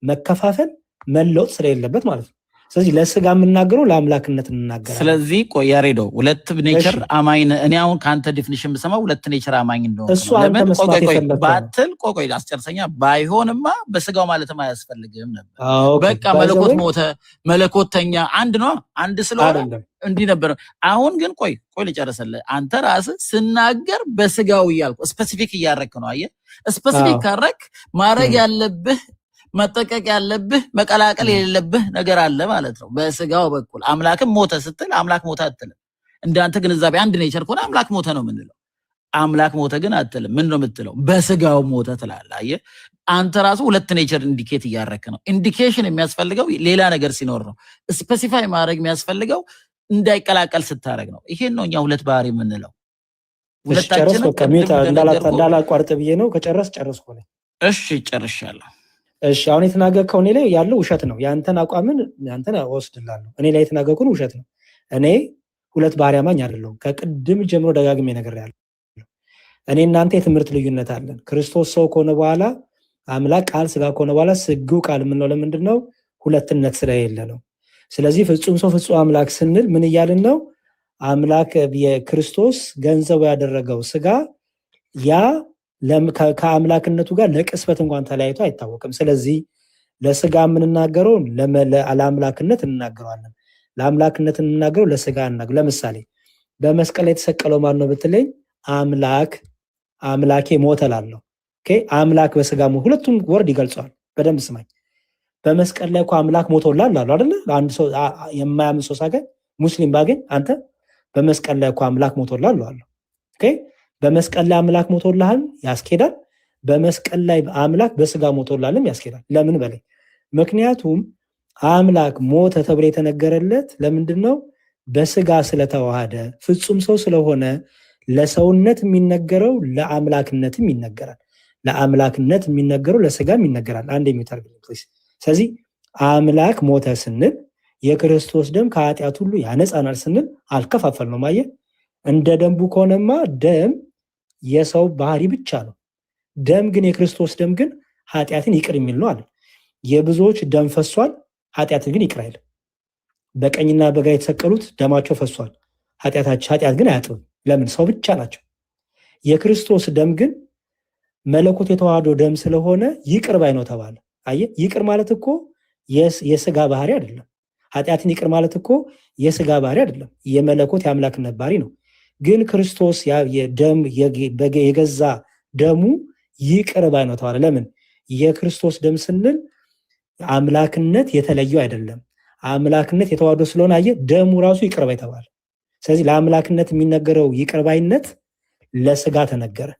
መከፋፈል፣ መለወጥ ስለሌለበት ማለት ነው። ስለዚህ ለስጋ የምናገረው ለአምላክነት እንናገራለን። ስለዚህ ቆይ ያሬዶ ሁለት ኔቸር አማኝ እኔ አሁን ከአንተ ዲፊኒሽን ብሰማው ሁለት ኔቸር አማኝ እንደሆነ እሱ አንተ መስማት የፈለግከው ባትል ቆይ አስጨርሰኛ። ባይሆንማ በስጋው ማለትም አያስፈልግም ነበር። በቃ መለኮት ሞተ፣ መለኮት ተኛ አንድ ነው፣ አንድ ስለሆነ እንዲህ ነበር። አሁን ግን ቆይ ልጨርሰልህ። አንተ ራስህ ስናገር በስጋው እያልኩ ስፔሲፊክ እያረክ ነው። አየህ፣ ስፔሲፊክ ካረክ ማድረግ ያለብህ መጠቀቅ ያለብህ መቀላቀል የሌለብህ ነገር አለ ማለት ነው። በስጋው በኩል አምላክም ሞተ ስትል አምላክ ሞተ አትልም። እንዳንተ ግንዛቤ አንድ ኔቸር ከሆነ አምላክ ሞተ ነው የምንለው። አምላክ ሞተ ግን አትልም። ምን ነው የምትለው? በስጋው ሞተ ትላለህ። አየህ፣ አንተ ራሱ ሁለት ኔቸር ኢንዲኬት እያረክ ነው። ኢንዲኬሽን የሚያስፈልገው ሌላ ነገር ሲኖር ነው። ስፔሲፋይ ማድረግ የሚያስፈልገው እንዳይቀላቀል ስታረግ ነው። ይሄን ነው እኛ ሁለት ባህሪ የምንለው። ሁለታችን እንዳላቋርጥ ብዬ ነው። ከጨረስ ጨረስኩ ነው። እሺ ጨርሻለሁ። እሺ አሁን የተናገርከው እኔ ላይ ያለው ውሸት ነው። ያንተን አቋምን ያንተን ወስድላለሁ። እኔ ላይ የተናገርከው ውሸት ነው። እኔ ሁለት ባህሪ አማኝ አይደለሁም። ከቅድም ጀምሮ ደጋግሜ ነግሬያለሁ። እኔ እናንተ የትምህርት ልዩነት አለን። ክርስቶስ ሰው ከሆነ በኋላ አምላክ ቃል ስጋ ከሆነ በኋላ ስግው ቃል የምንለው ለምንድን ነው? ሁለትነት ስለሌለ ነው። ስለዚህ ፍጹም ሰው ፍጹም አምላክ ስንል ምን እያልን ነው? አምላክ የክርስቶስ ገንዘቡ ያደረገው ስጋ ያ ከአምላክነቱ ጋር ለቅስበት እንኳን ተለያይቶ አይታወቅም። ስለዚህ ለስጋ የምንናገረው ለአምላክነት እንናገረዋለን፣ ለአምላክነት እንናገረው ለስጋ እንናገረው። ለምሳሌ በመስቀል ላይ የተሰቀለው ማን ነው ብትለኝ አምላኬ ሞተ እላለሁ። አምላክ በስጋ ሁለቱም ወርድ ይገልጸዋል። በደንብ ስማኝ። በመስቀል ላይ እኮ አምላክ ሞቶላል አሉ አይደለ? አንድ ሰው የማያምን ሰው ሳገኝ ሙስሊም ባገኝ አንተ በመስቀል ላይ እኮ አምላክ ሞቶላል አሉ። በመስቀል ላይ አምላክ ሞቶልሃል ያስኬዳል። በመስቀል ላይ አምላክ በስጋ ሞቶላልም ያስኬዳል። ለምን በላይ? ምክንያቱም አምላክ ሞተ ተብሎ የተነገረለት ለምንድን ነው? በስጋ ስለተዋሃደ ፍጹም ሰው ስለሆነ ለሰውነት የሚነገረው ለአምላክነትም ይነገራል። ለአምላክነት የሚነገረው ለስጋም ይነገራል። አንድ የሚታርግ ፕሊዝ። ስለዚህ አምላክ ሞተ ስንል የክርስቶስ ደም ከኃጢአት ሁሉ ያነጻናል ስንል አልከፋፈል ነው። ማየ እንደ ደንቡ ከሆነማ ደም የሰው ባህሪ ብቻ ነው። ደም ግን የክርስቶስ ደም ግን ኃጢአትን ይቅር የሚል ነው አለ። የብዙዎች ደም ፈሷል፣ ኃጢአትን ግን ይቅር አይልም። በቀኝና በግራ የተሰቀሉት ደማቸው ፈሷል፣ ኃጢአት ግን አያጥብም። ለምን? ሰው ብቻ ናቸው። የክርስቶስ ደም ግን መለኮት የተዋህዶ ደም ስለሆነ ይቅር ባይ ነው ተባለ። አየህ፣ ይቅር ማለት እኮ የስጋ ባህሪ አይደለም። ኃጢአትን ይቅር ማለት እኮ የስጋ ባህሪ አይደለም፣ የመለኮት የአምላክነት ባህሪ ነው። ግን ክርስቶስ የገዛ ደሙ ይቅር ባይ ነው ተባለ። ለምን? የክርስቶስ ደም ስንል አምላክነት የተለየው አይደለም፣ አምላክነት የተዋህዶ ስለሆነ አየህ፣ ደሙ ራሱ ይቅር ባይ ተባለ። ስለዚህ ለአምላክነት የሚነገረው ይቅር ባይነት ለስጋ ተነገረ።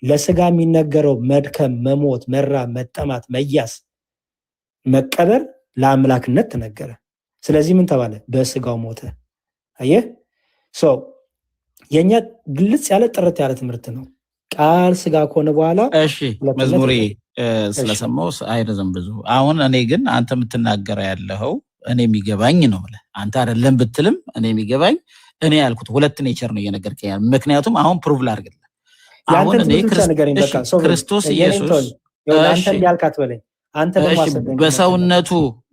ለስጋ የሚነገረው መድከም፣ መሞት፣ መራብ፣ መጠማት፣ መያዝ፣ መቀበር ለአምላክነት ተነገረ። ስለዚህ ምን ተባለ? በስጋው ሞተ። አየህ፣ የኛ ግልጽ ያለ ጥርት ያለ ትምህርት ነው። ቃል ስጋ ከሆነ በኋላ እሺ፣ መዝሙሬ ስለሰማው አይረዘም ብዙ። አሁን እኔ ግን አንተ የምትናገረው ያለው እኔ የሚገባኝ ነው ብለህ አንተ አይደለም ብትልም እኔ የሚገባኝ እኔ ያልኩት ሁለት ኔቸር ነው እየነገርከኝ ያለው። ምክንያቱም አሁን ፕሩቭ ላድርግልህ። አሁን እኔ ክርስቶስ ኢየሱስ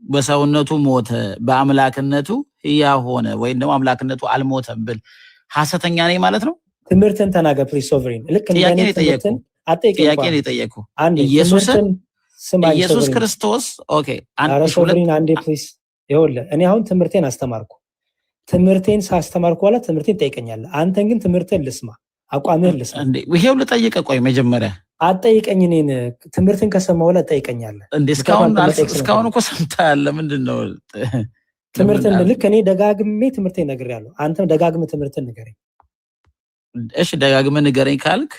በሰውነቱ ሞተ፣ በአምላክነቱ ሕያው ሆነ፣ ወይም ደግሞ አምላክነቱ አልሞተም ብል ሐሰተኛ ነኝ ማለት ነው? ትምህርትን ተናገር ፕሊዝ። ሶቨሬን ጥያቄ ነው የጠየኩህ። ኢየሱስ ክርስቶስ ኦኬ። ሶቨሬን አንዴ ፕሊዝ። ይኸውልህ እኔ አሁን ትምህርቴን አስተማርኩ። ትምህርቴን ሳስተማርኩ በኋላ ትምህርቴን ትጠይቀኛለህ። አንተን ግን ትምህርትን ልስማ፣ አቋምህን ልስማ። ይሄው ልጠይቅህ። ቆይ መጀመሪያ አትጠይቀኝ። እኔን ትምህርትን ከሰማሁ በኋላ ትጠይቀኛለህ። እስካሁን እኮ ሰምተሃል። ምንድን ነው ትምህርትን? ልክ እኔ ደጋግሜ ትምህርቴን ነግሬያለሁ። አንተም ደጋግመህ ትምህርትን ንገረኝ። እሺ ደጋግመህ ንገረኝ ካልክ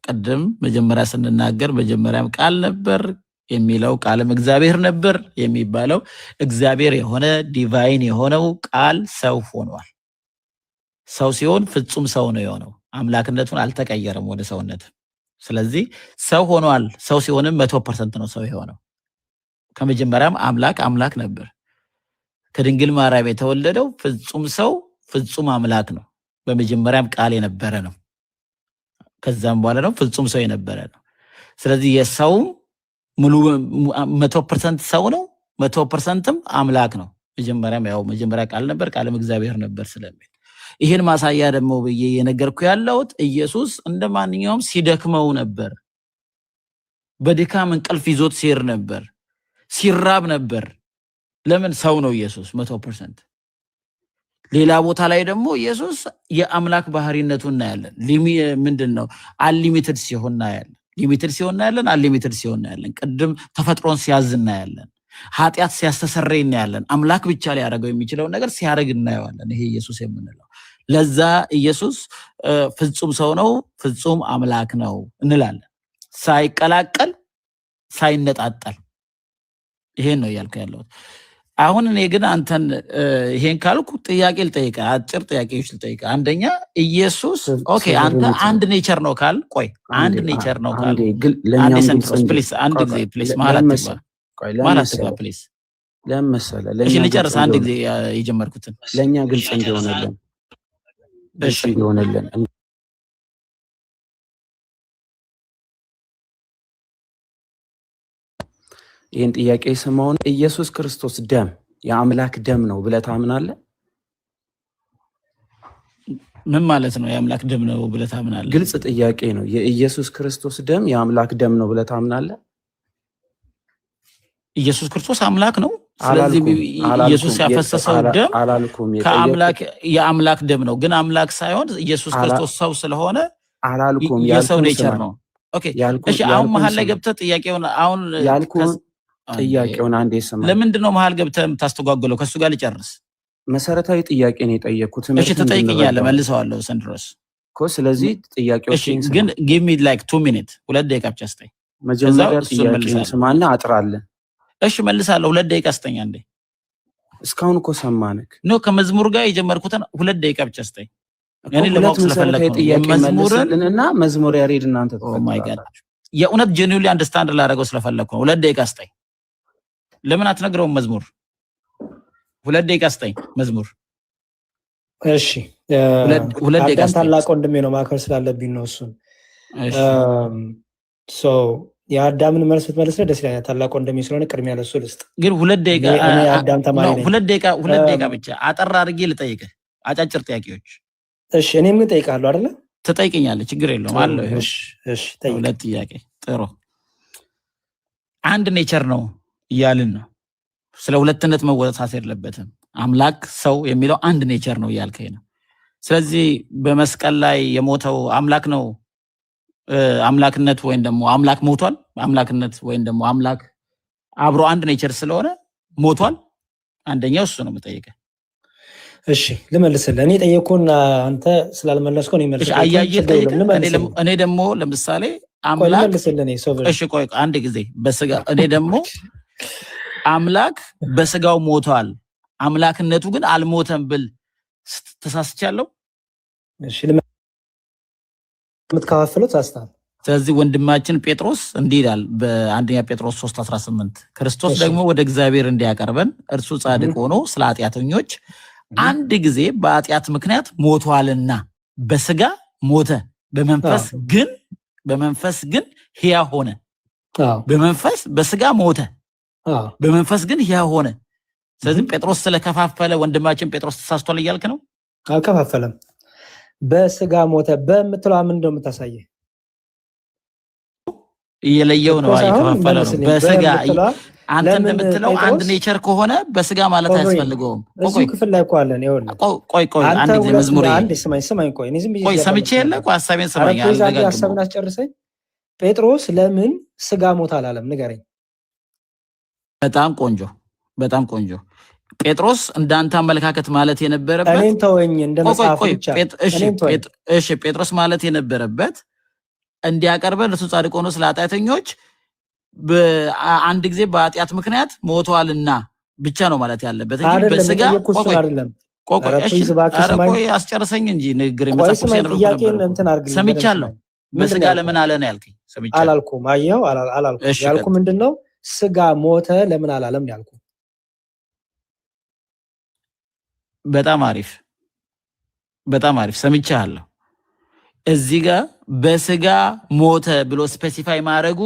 ቅድም መጀመሪያ ስንናገር መጀመሪያም ቃል ነበር የሚለው ቃልም እግዚአብሔር ነበር የሚባለው እግዚአብሔር የሆነ ዲቫይን የሆነው ቃል ሰው ሆኗል። ሰው ሲሆን ፍጹም ሰው ነው የሆነው። አምላክነቱን አልተቀየረም ወደ ሰውነት። ስለዚህ ሰው ሆኗል። ሰው ሲሆንም 100% ነው ሰው የሆነው። ከመጀመሪያም አምላክ ነበር። ከድንግል ማርያም የተወለደው ፍጹም ሰው ፍጹም አምላክ ነው። በመጀመሪያም ቃል የነበረ ነው። ከዛም በኋላ ነው ፍጹም ሰው የነበረ ነው። ስለዚህ የሰው ሙሉ 100% ሰው ነው፣ 100%ም አምላክ ነው። መጀመሪያ ቃል ነበር፣ ቃልም እግዚአብሔር ነበር ስለሚል ይህን ማሳያ ደግሞ ብዬ የነገርኩ ያለሁት ኢየሱስ እንደማንኛውም ሲደክመው ነበር። በድካም እንቅልፍ ይዞት ሲር ነበር፣ ሲራብ ነበር። ለምን? ሰው ነው ኢየሱስ 100%። ሌላ ቦታ ላይ ደግሞ ኢየሱስ የአምላክ ባህሪነቱን እናያለን። ምንድነው? አንሊሚትድ ሲሆን እናያለን። ሊሚትድ ሲሆን እናያለን፣ አንሊሚትድ ሲሆን እናያለን። ቅድም ተፈጥሮን ሲያዝ እናያለን፣ ኃጢአት ሲያስተሰርይ እናያለን። አምላክ ብቻ ሊያደርገው የሚችለውን ነገር ሲያደርግ እናየዋለን። ይሄ ኢየሱስ የምንለው ለዛ ኢየሱስ ፍጹም ሰው ነው፣ ፍጹም አምላክ ነው እንላለን። ሳይቀላቀል ሳይነጣጠል። ይሄን ነው እያልኩ ያለሁት። አሁን እኔ ግን አንተን ይሄን ካልኩ ጥያቄ ልጠይቀ፣ አጭር ጥያቄዎች ልጠይቀ። አንደኛ ኢየሱስ ኦኬ አንተ አንድ ኔቸር ነው ካል፣ ቆይ አንድ ኔቸር ነው ካል አንድ ሰንትሮስ ፕሊስ፣ አንድ ጊዜ ፕሊስ፣ ማለት ፕሊስ ለምሳሌ እሺ ልጨርስ አንድ ጊዜ የጀመርኩትን ለኛ ግልጽ እንዲሆነልን እሺ እንዲሆነልን ይህን ጥያቄ የሰማውን ኢየሱስ ክርስቶስ ደም የአምላክ ደም ነው ብለህ ታምናለህ? ምን ማለት ነው የአምላክ ደም ነው ብለህ ታምናለህ? ግልጽ ጥያቄ ነው። የኢየሱስ ክርስቶስ ደም የአምላክ ደም ነው ብለህ ታምናለህ? ኢየሱስ ክርስቶስ አምላክ ነው። ስለዚህ ኢየሱስ ያፈሰሰው ደም የአምላክ ደም ነው። ግን አምላክ ሳይሆን ኢየሱስ ክርስቶስ ሰው ስለሆነ የሰው ኔቸር ነው። ኦኬ እሺ አሁን መሀል ላይ ገብተህ ጥያቄውን ጥያቄውን አንዴ ስማ። ለምንድን ነው መሀል ገብተህ የምታስተጓጉለው? ከሱ ጋር ልጨርስ። መሰረታዊ ጥያቄ ነው የጠየኩት። እሺ ተጠይቀኛለህ፣ መልሰዋለሁ ሰንድሮስ እኮ። ስለዚህ ጥያቄዎችን ግን give me like 2 minutes 2 ደቂቃ ብቻ ስጠኝ። መጀመሪያ ጥያቄውን ስማና አጥራለን። እሺ መልሳለሁ። 2 ደቂቃ ስጠኝ አንዴ። እስካሁን እኮ ሰማንክ ነው። ከመዝሙር ጋር የጀመርኩትን 2 ደቂቃ ብቻ ስጠኝ። እኔ ለማወቅ ስለፈለኩ መዝሙርንና መዝሙር ያሬድ እናንተ ተፈጥራላችሁ። የእውነት ጄኒውሊ አንደርስታንድ ላደርገው ስለፈለኩ ነው። 2 ደቂቃ ስጠኝ። ለምን አትነግረውም? መዝሙር 2 ደቂቃ ስጠኝ። መዝሙር እሺ 2 ደቂቃ። ታላቅ ወንድሜ ነው ማከር ስላለብኝ ነው እሱን። የአዳምን መልስ ብትመልስ ደስ ይለኛል። ታላቅ ወንድሜ ስለሆነ ቅድሚያ ለሱ ልስጥ። ግን 2 ደቂቃ እኔ የአዳም ተማሪ ነኝ። 2 ደቂቃ ብቻ አጠር አድርጌ ልጠይቅህ፣ አጫጭር ጥያቄዎች። እሺ እኔም ግን እጠይቃለሁ አይደለ? ትጠይቀኛለህ፣ ችግር የለውም አለው። እሺ ጠይቅ። 2 ጥያቄ። ጥሩ። አንድ ኔቸር ነው እያልን ነው። ስለ ሁለትነት መወሳሰብ የለበትም። አምላክ ሰው የሚለው አንድ ኔቸር ነው እያልከኝ ነው። ስለዚህ በመስቀል ላይ የሞተው አምላክ ነው። አምላክነት ወይም ደግሞ አምላክ ሞቷል። አምላክነት ወይም ደግሞ አምላክ አብሮ አንድ ኔቸር ስለሆነ ሞቷል። አንደኛው እሱ ነው የምጠይቀህ። እሺ ልመልስልህ። እኔ ጠየቅኩህና አንተ ስላልመለስከው ነው ይመልስ። እኔ ደግሞ ለምሳሌ አምላክ እሺ ቆይ አንድ ጊዜ በስጋ እኔ ደግሞ አምላክ በስጋው ሞቷል፣ አምላክነቱ ግን አልሞተም ብል ተሳስቻለሁ? እሺ የምትከፋፍለው ተሳስተሃል። ስለዚህ ወንድማችን ጴጥሮስ እንዲህ ይላል በአንደኛ ጴጥሮስ 3:18 ክርስቶስ ደግሞ ወደ እግዚአብሔር እንዲያቀርበን እርሱ ጻድቅ ሆኖ ስለ ኃጢአተኞች አንድ ጊዜ በኃጢአት ምክንያት ሞቷልና በስጋ ሞተ፣ በመንፈስ ግን ሕያው ሆነ። በመንፈስ በስጋ ሞተ፣ በመንፈስ ግን ሕያው ሆነ። ስለዚህ ጴጥሮስ ስለከፋፈለ ወንድማችን ጴጥሮስ ተሳስቷል እያልክ ነው? አልከፋፈለም። በስጋ ሞተ በምትለው ምን እንደው የምታሳየህ እየለየው ነው። አይከፋፈለ ነው። በስጋ አንተ እንደምትለው አንድ ኔቸር ከሆነ በስጋ ማለት አያስፈልገውም። እዚህ ክፍል ላይ እኮ አለን። ይኸውልህ ቆይ አንድ ጊዜ መዝሙር ስማኝ። ቆይ እኔ ዝም ብዬ ሰምቼ የለ ቆይ ሐሳቤን ሰማኝ። ሐሳብን አስጨርሰኝ። ጴጥሮስ ለምን ስጋ ሞት አላለም? ንገረኝ። በጣም ቆንጆ ጴጥሮስ እንዳንተ አመለካከት ማለት የነበረበት እኔን ተወኝ፣ እንደ መጽሐፍ ብቻ። እሺ ጴጥሮስ ማለት የነበረበት እንዲያቀርበን እርሱ ጻድቅ ሆኖ ስለ ኃጢአተኞች በአንድ ጊዜ በኃጢአት ምክንያት ሞቷልና ብቻ ነው ማለት ያለበት እንጂ በስጋ ቆይ አስጨርሰኝ እንጂ ንግግር ሰምቻለሁ። በስጋ ለምን አለ ነው ያልከኝ? ሰምቻለሁ አላልኩም። አየኸው? አላልኩም። ያልኩ ምንድነው ስጋ ሞተ ለምን አላለም ያልኩ። በጣም አሪፍ ሰምቻለሁ። እዚህ ጋር በስጋ ሞተ ብሎ ስፔሲፋይ ማድረጉ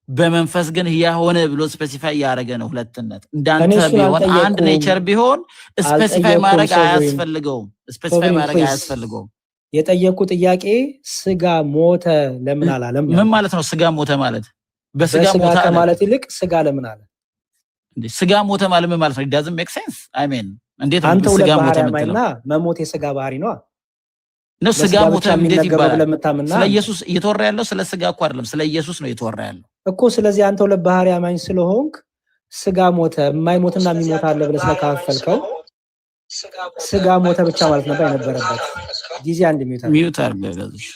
በመንፈስ ግን ሕያው ሆነ ብሎ ስፔሲፋይ ያደረገ ነው። ሁለትነት እንዳንተ ቢሆን አንድ ኔቸር ቢሆን ስፔሲፋይ ማድረግ አያስፈልገውም። የጠየቁ ጥያቄ ስጋ ሞተ ለምን አላለም? ምን ማለት ነው ስጋ ሞተ ማለት? በስጋ ሞተ ማለት ይልቅ ስጋ ለምን አለ? ስጋ ሞተ ማለት ምን ማለት ነው? it doesn't make sense. I mean እንዴት ነው ስጋ ሞተ የምትለው? መሞት የስጋ ባህሪ ነው። ስጋ ሞተ እንዴት ይባላል? ስለ ኢየሱስ እየተወራ ያለው ስለ ስጋ እኮ አይደለም፣ ስለ ኢየሱስ ነው እየተወራ ያለው እኮ። ስለዚህ አንተ ሁለት ባህሪ አማኝ ስለሆንክ ስጋ ሞተ የማይሞትና የሚሞት አለ ብለህ ስለካፈልከው ስጋ ሞተ ብቻ ማለት ነበር የነበረበት። ጊዜ አንድ ሚዩት አድርገህ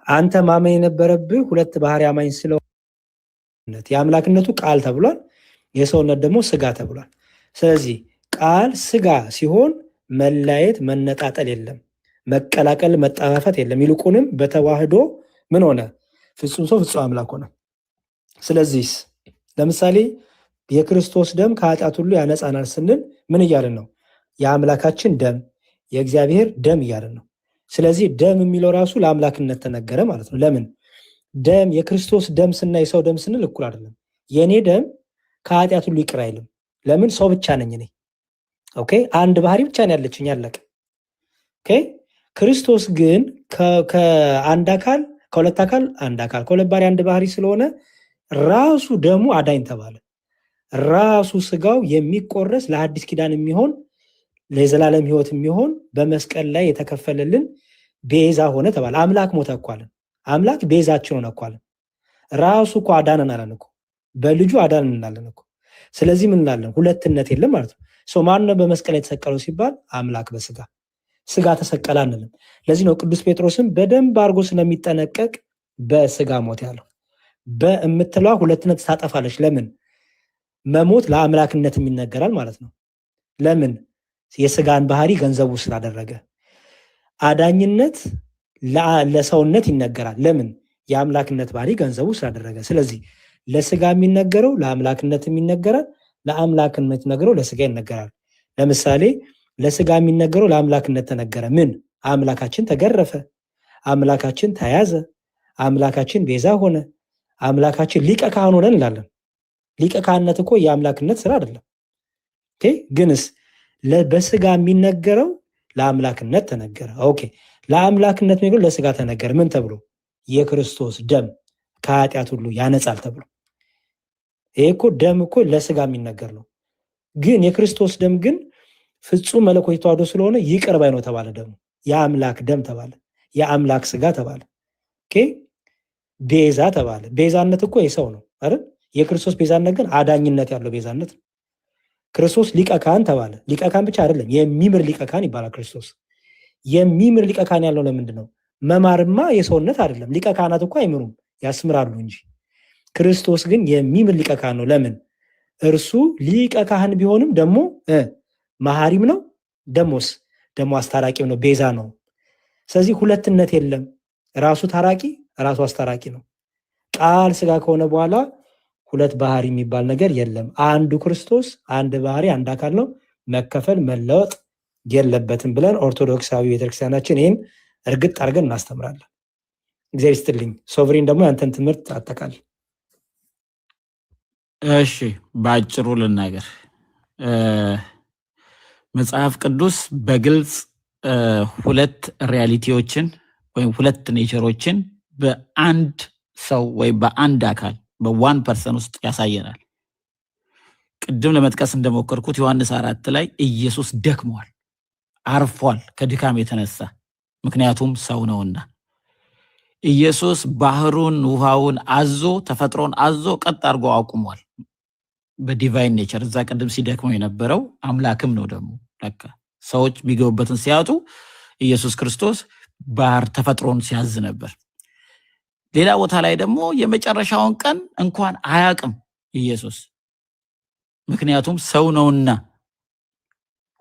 አንተ ማመን የነበረብህ ሁለት ባህሪ አማኝ ስለሆነ የአምላክነቱ ቃል ተብሏል፣ የሰውነት ደግሞ ስጋ ተብሏል። ስለዚህ ቃል ስጋ ሲሆን መላየት መነጣጠል የለም፣ መቀላቀል መጣፋፋት የለም። ይልቁንም በተዋህዶ ምን ሆነ? ፍጹም ሰው ፍጹም አምላክ ሆነ። ስለዚህ ለምሳሌ የክርስቶስ ደም ከኃጢአት ሁሉ ያነጻናል ስንል ምን እያልን ነው? የአምላካችን ደም የእግዚአብሔር ደም እያልን ነው። ስለዚህ ደም የሚለው ራሱ ለአምላክነት ተነገረ ማለት ነው። ለምን ደም የክርስቶስ ደም ስናይ ሰው ደም ስንል እኩል አይደለም። የኔ ደም ከኃጢአት ሁሉ ይቅር አይልም። ለምን ሰው ብቻ ነኝ እኔ። ኦኬ አንድ ባህሪ ብቻ ነው ያለችኝ፣ አለቀ። ኦኬ ክርስቶስ ግን ከአንድ አካል ከሁለት አካል አንድ አካል ከሁለት ባህሪ አንድ ባህሪ ስለሆነ ራሱ ደሙ አዳኝ ተባለ። ራሱ ስጋው የሚቆረስ ለአዲስ ኪዳን የሚሆን ለዘላለም ሕይወት የሚሆን በመስቀል ላይ የተከፈለልን ቤዛ ሆነ ተባለ። አምላክ ሞተ እኮ አለን። አምላክ ቤዛችን ሆነ እኮ አለን። ራሱ እኮ አዳነን አለን እኮ፣ በልጁ አዳነን እናለን እኮ። ስለዚህ ምን እንላለን? ሁለትነት የለም ማለት ነው። ማን ነው በመስቀል ላይ የተሰቀለው ሲባል አምላክ በስጋ ስጋ ተሰቀለ አንልም። ለዚህ ነው ቅዱስ ጴጥሮስም በደንብ አድርጎ ስለሚጠነቀቅ በስጋ ሞት ያለው። በእምትለዋ ሁለትነት ታጠፋለች። ለምን? መሞት ለአምላክነት ይነገራል ማለት ነው። ለምን? የስጋን ባህሪ ገንዘቡ ስላደረገ። አዳኝነት ለሰውነት ይነገራል። ለምን? የአምላክነት ባህሪ ገንዘቡ ስላደረገ። ስለዚህ ለስጋ የሚነገረው ለአምላክነት ይነገራል፣ ለአምላክነት የሚነገረው ለስጋ ይነገራል። ለምሳሌ ለስጋ የሚነገረው ለአምላክነት ተነገረ። ምን? አምላካችን ተገረፈ፣ አምላካችን ተያዘ፣ አምላካችን ቤዛ ሆነ፣ አምላካችን ሊቀ ካህን ሆነን እንላለን። ሊቀ ካህንነት እኮ የአምላክነት ስራ አይደለም። ኦኬ ግንስ በስጋ የሚነገረው ለአምላክነት ተነገረ። ኦኬ ለአምላክነት የሚነገረው ለስጋ ተነገረ። ምን ተብሎ? የክርስቶስ ደም ከኃጢአት ሁሉ ያነጻል ተብሎ። ይሄ እኮ ደም እኮ ለስጋ የሚነገር ነው። ግን የክርስቶስ ደም ግን ፍጹም መለኮት ተዋህዶ ስለሆነ ይቅር ባይ ነው ተባለ። ደሙ የአምላክ ደም ተባለ። የአምላክ ስጋ ተባለ። ኦኬ ቤዛ ተባለ። ቤዛነት እኮ የሰው ነው አይደል? የክርስቶስ ቤዛነት ግን አዳኝነት ያለው ቤዛነት ነው። ክርስቶስ ሊቀ ካህን ተባለ። ሊቀ ካህን ብቻ አይደለም፣ የሚምር ሊቀ ካህን ይባላል። ክርስቶስ የሚምር ሊቀ ካህን ያለው ለምንድን ነው? መማርማ የሰውነት አይደለም። ሊቀ ካህናት እኮ አይምሩም፣ ያስምራሉ እንጂ። ክርስቶስ ግን የሚምር ሊቀ ካህን ነው። ለምን? እርሱ ሊቀ ካህን ቢሆንም ደግሞ መሐሪም ነው፣ ደግሞ አስታራቂም ነው፣ ቤዛ ነው። ስለዚህ ሁለትነት የለም። ራሱ ታራቂ፣ ራሱ አስታራቂ ነው። ቃል ስጋ ከሆነ በኋላ ሁለት ባህሪ የሚባል ነገር የለም። አንዱ ክርስቶስ፣ አንድ ባህሪ፣ አንድ አካል ነው። መከፈል መለወጥ የለበትም ብለን ኦርቶዶክሳዊ ቤተክርስቲያናችን ይህን እርግጥ አድርገን እናስተምራለን። እግዚአብሔር ይስጥልኝ። ሶቨሪን ደግሞ ያንተን ትምህርት አጠቃል። እሺ በአጭሩ ልናገር። መጽሐፍ ቅዱስ በግልጽ ሁለት ሪያሊቲዎችን ወይም ሁለት ኔቸሮችን በአንድ ሰው ወይም በአንድ አካል በዋን ፐርሰን ውስጥ ያሳየናል። ቅድም ለመጥቀስ እንደሞከርኩት ዮሐንስ 4 ላይ ኢየሱስ ደክሟል፣ አርፏል ከድካም የተነሳ ምክንያቱም ሰው ነውና። ኢየሱስ ባህሩን ውሃውን አዞ ተፈጥሮን አዞ ቀጥ አድርጎ አቁሟል በዲቫይን ኔቸር። እዛ ቅድም ሲደክመው የነበረው አምላክም ነው። ደግሞ ለካ ሰዎች የሚገቡበትን ሲያጡ ኢየሱስ ክርስቶስ ባህር ተፈጥሮን ሲያዝ ነበር። ሌላ ቦታ ላይ ደግሞ የመጨረሻውን ቀን እንኳን አያቅም ኢየሱስ፣ ምክንያቱም ሰው ነውና፣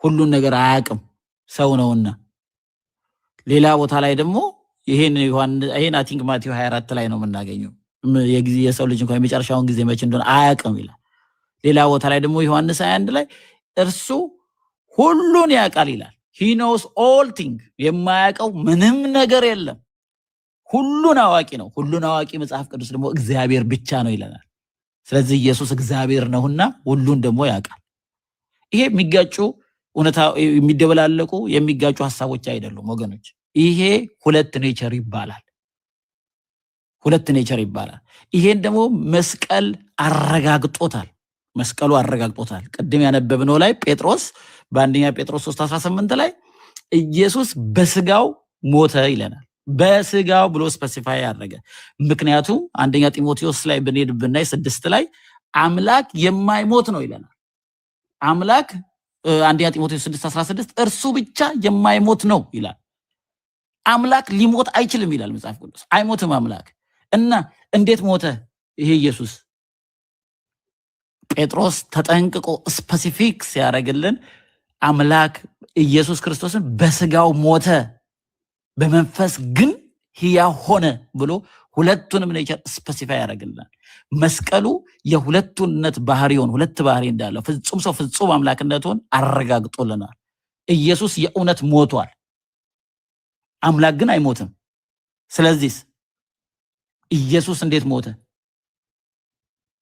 ሁሉን ነገር አያቅም ሰው ነውና። ሌላ ቦታ ላይ ደግሞ ይሄን አይ ቲንክ ማቴዎስ 24 ላይ ነው የምናገኘው። የሰው ልጅ እንኳን የመጨረሻውን ጊዜ መቼ እንደሆነ አያቅም ይላል። ሌላ ቦታ ላይ ደግሞ ዮሐንስ 21 ላይ እርሱ ሁሉን ያውቃል ይላል። he knows all things፣ የማያውቀው ምንም ነገር የለም። ሁሉን አዋቂ ነው። ሁሉን አዋቂ መጽሐፍ ቅዱስ ደግሞ እግዚአብሔር ብቻ ነው ይለናል። ስለዚህ ኢየሱስ እግዚአብሔር ነውና ሁሉን ደግሞ ያውቃል። ይሄ የሚጋጩ የሚደበላለቁ የሚጋጩ ሐሳቦች አይደሉም ወገኖች። ይሄ ሁለት ኔቸር ይባላል። ሁለት ኔቸር ይባላል። ይሄን ደግሞ መስቀል አረጋግጦታል። መስቀሉ አረጋግጦታል። ቅድም ያነበብነው ላይ ጴጥሮስ በአንደኛ ጴጥሮስ 3:18 ላይ ኢየሱስ በስጋው ሞተ ይለናል። በስጋው ብሎ ስፔሲፋይ ያደረገ ምክንያቱም አንደኛ ጢሞቴዎስ ላይ ብናይ 6 ላይ አምላክ የማይሞት ነው ይለናል። አምላክ አንደኛ ጢሞቴዎስ 6:16 እርሱ ብቻ የማይሞት ነው ይላል። አምላክ ሊሞት አይችልም ይላል መጽሐፍ ቅዱስ። አይሞትም አምላክ። እና እንዴት ሞተ ይሄ ኢየሱስ? ጴጥሮስ ተጠንቅቆ ስፔሲፊክ ሲያደርግልን አምላክ ኢየሱስ ክርስቶስን በስጋው ሞተ በመንፈስ ግን ሕያው ሆነ ብሎ ሁለቱንም ኔቸር ስፔሲፋይ ያደርግልናል። መስቀሉ የሁለቱነት ባህሪውን ሁለት ባህሪ እንዳለው ፍጹም ሰው ፍጹም አምላክነቱን አረጋግጦልናል። ኢየሱስ የእውነት ሞቷል። አምላክ ግን አይሞትም። ስለዚህ ኢየሱስ እንዴት ሞተ?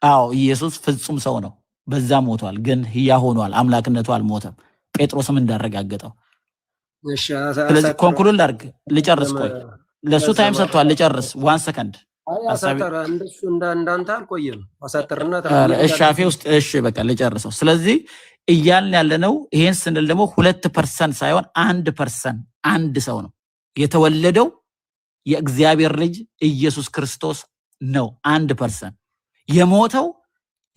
አዎ ኢየሱስ ፍጹም ሰው ነው፣ በዛ ሞቷል፣ ግን ሕያው ሆኗል። አምላክነቱ አልሞተም። ጴጥሮስም እንዳረጋገጠው። ስለዚህ ኮንክሉድ ላድርግ፣ ልጨርስ። ቆይ ለሱ ታይም ሰጥቷል፣ ልጨርስ። 1 ሰከንድ እንደሱ እንዳንተ አልቆየም። አሳጥርና እሻፌ ውስጥ እሺ፣ በቃ ልጨርሰው። ስለዚህ እያልን ያለነው ይሄን ስንል ደግሞ 2% ሳይሆን 1% አንድ ሰው ነው የተወለደው። የእግዚአብሔር ልጅ ኢየሱስ ክርስቶስ ነው 1%። የሞተው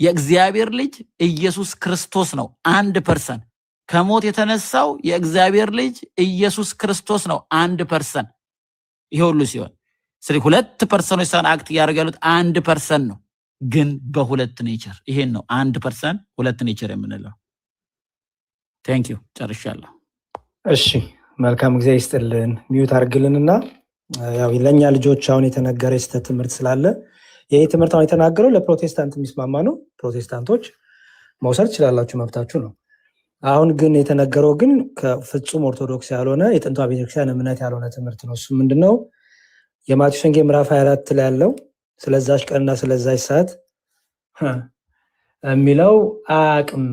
የእግዚአብሔር ልጅ ኢየሱስ ክርስቶስ ነው 1%። ከሞት የተነሳው የእግዚአብሔር ልጅ ኢየሱስ ክርስቶስ ነው 1%። ይሄ ሁሉ ሲሆን ስለዚህ 2% ሳን አክት ያደርጋሉት 1% ነው፣ ግን በሁለት ኔቸር። ይሄን ነው 1% ሁለት ኔቸር የምንለው። ቴንክ ዩ ጨርሻለሁ። እሺ መልካም ጊዜ ይስጥልን። ሚዩት አድርግልንና ያው ለኛ ልጆች አሁን የተነገረ የስተት ትምህርት ስላለ ይሄ ትምህርት አሁን የተናገረው ለፕሮቴስታንት የሚስማማ ነው። ፕሮቴስታንቶች መውሰድ ትችላላችሁ፣ መብታችሁ ነው። አሁን ግን የተነገረው ግን ከፍጹም ኦርቶዶክስ ያልሆነ የጥንቷ ቤተክርስቲያን እምነት ያልሆነ ትምህርት ነው። እሱ ምንድነው? የማቴዎስ ወንጌል ምዕራፍ 24 ላይ ያለው ስለዛች ቀንና ስለዛች ሰዓት የሚለው አያውቅም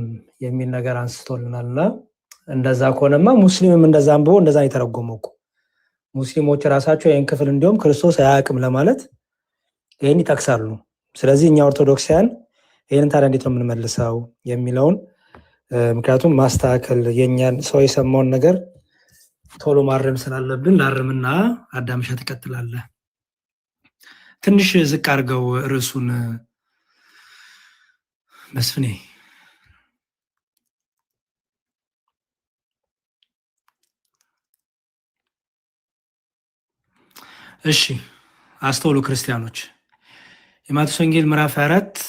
የሚል ነገር አንስቶልናልና እንደዛ ከሆነማ ሙስሊምም እንደዛ አንብቦ እንደዛ የተረጎመው እኮ ሙስሊሞች ራሳቸው ይህን ክፍል እንዲሁም ክርስቶስ አያውቅም ለማለት ይህን ይጠቅሳሉ። ስለዚህ እኛ ኦርቶዶክሳውያን ይህንን ታዲያ እንዴት ነው የምንመልሰው የሚለውን ምክንያቱም ማስተካከል የኛን ሰው የሰማውን ነገር ቶሎ ማረም ስላለብን ላርምና አዳምሻ ትቀጥላለህ። ትንሽ ዝቅ አድርገው ርዕሱን መስፍኔ። እሺ አስተውሉ ክርስቲያኖች፣ የማቴዎስ ወንጌል ምዕራፍ 4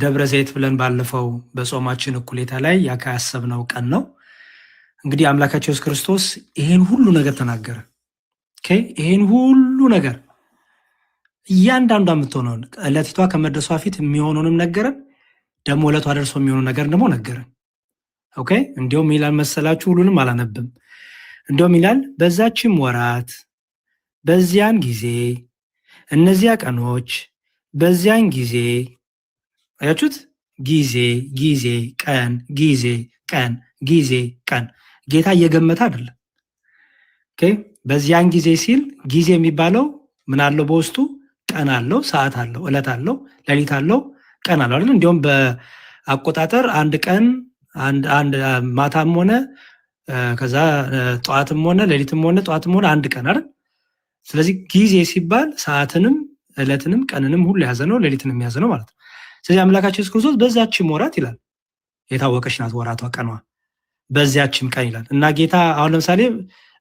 ደብረ ዘይት ብለን ባለፈው በጾማችን እኩሌታ ላይ ያካያሰብነው ቀን ነው። እንግዲህ አምላካችን ኢየሱስ ክርስቶስ ይሄን ሁሉ ነገር ተናገረ። ኦኬ፣ ይሄን ሁሉ ነገር እያንዳንዱ የምትሆነውን ዕለቲቷ ከመድረሷ ፊት የሚሆነውንም ነገረን፣ ደግሞ ዕለቷ ደርሶ የሚሆነው ነገር ደግሞ ነገረን። ኦኬ፣ እንዲያውም ይላል መሰላችሁ፣ ሁሉንም አላነብም። እንዲያውም ይላል በዛችም ወራት በዚያን ጊዜ እነዚያ ቀኖች በዚያን ጊዜ አያችሁት? ጊዜ ቀን ጊዜ ቀን ጌታ እየገመተ አይደለም። ኦኬ፣ በዚያን ጊዜ ሲል ጊዜ የሚባለው ምን አለው? በውስጡ ቀን አለው፣ ሰዓት አለው፣ ዕለት አለው፣ ሌሊት አለው፣ ቀን አለው አይደል? እንዲያውም በአቆጣጠር አንድ ቀን አንድ ማታም ሆነ ከዛ ጠዋትም ሆነ ሌሊትም ሆነ ጠዋትም ሆነ አንድ ቀን አይደል? ስለዚህ ጊዜ ሲባል ሰዓትንም ዕለትንም ቀንንም ሁሉ የያዘ ነው፣ ሌሊትንም የያዘ ነው ማለት ነው። ስለዚህ አምላካችን ኢየሱስ ክርስቶስ በዛችም ወራት ይላል፣ የታወቀች ናት ወራቷ ቀኗ፣ በዚያችም ቀን ይላል እና ጌታ አሁን ለምሳሌ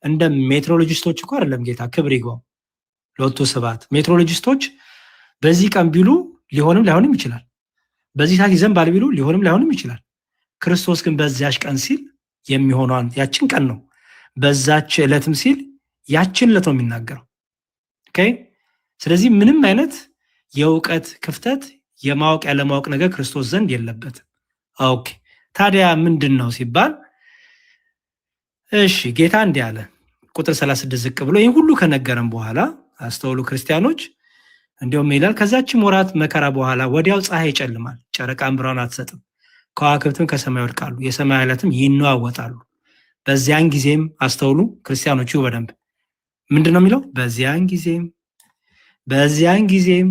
እንደ ሜትሮሎጂስቶች እኮ አይደለም ጌታ፣ ክብር ይግባው ለወጡ ስብሐት። ሜትሮሎጂስቶች በዚህ ቀን ቢሉ ሊሆንም ላይሆንም ይችላል፣ በዚህ ሰዓት ይዘንባል ቢሉ ሊሆንም ላይሆንም ይችላል። ክርስቶስ ግን በዚያች ቀን ሲል የሚሆነውን ያችን ቀን ነው፣ በዛች ዕለትም ሲል ያችን ዕለት ነው የሚናገረው። ኦኬ፣ ስለዚህ ምንም አይነት የእውቀት ክፍተት የማወቅ ያለማወቅ ነገር ክርስቶስ ዘንድ የለበትም። ኦኬ፣ ታዲያ ምንድን ነው ሲባል እሺ ጌታ እንዲህ አለ። ቁጥር 36 ዝቅ ብሎ ይህን ሁሉ ከነገረን በኋላ አስተውሉ ክርስቲያኖች፣ እንዲሁም ይላል ከዛችም ወራት መከራ በኋላ ወዲያው ፀሐይ ይጨልማል፣ ጨረቃም ብርሃን አትሰጥም፣ ከዋክብትም ከሰማይ ይወድቃሉ፣ የሰማይ ኃይላትም ይነዋወጣሉ። በዚያን ጊዜም አስተውሉ ክርስቲያኖቹ በደንብ ምንድነው የሚለው? በዚያን ጊዜም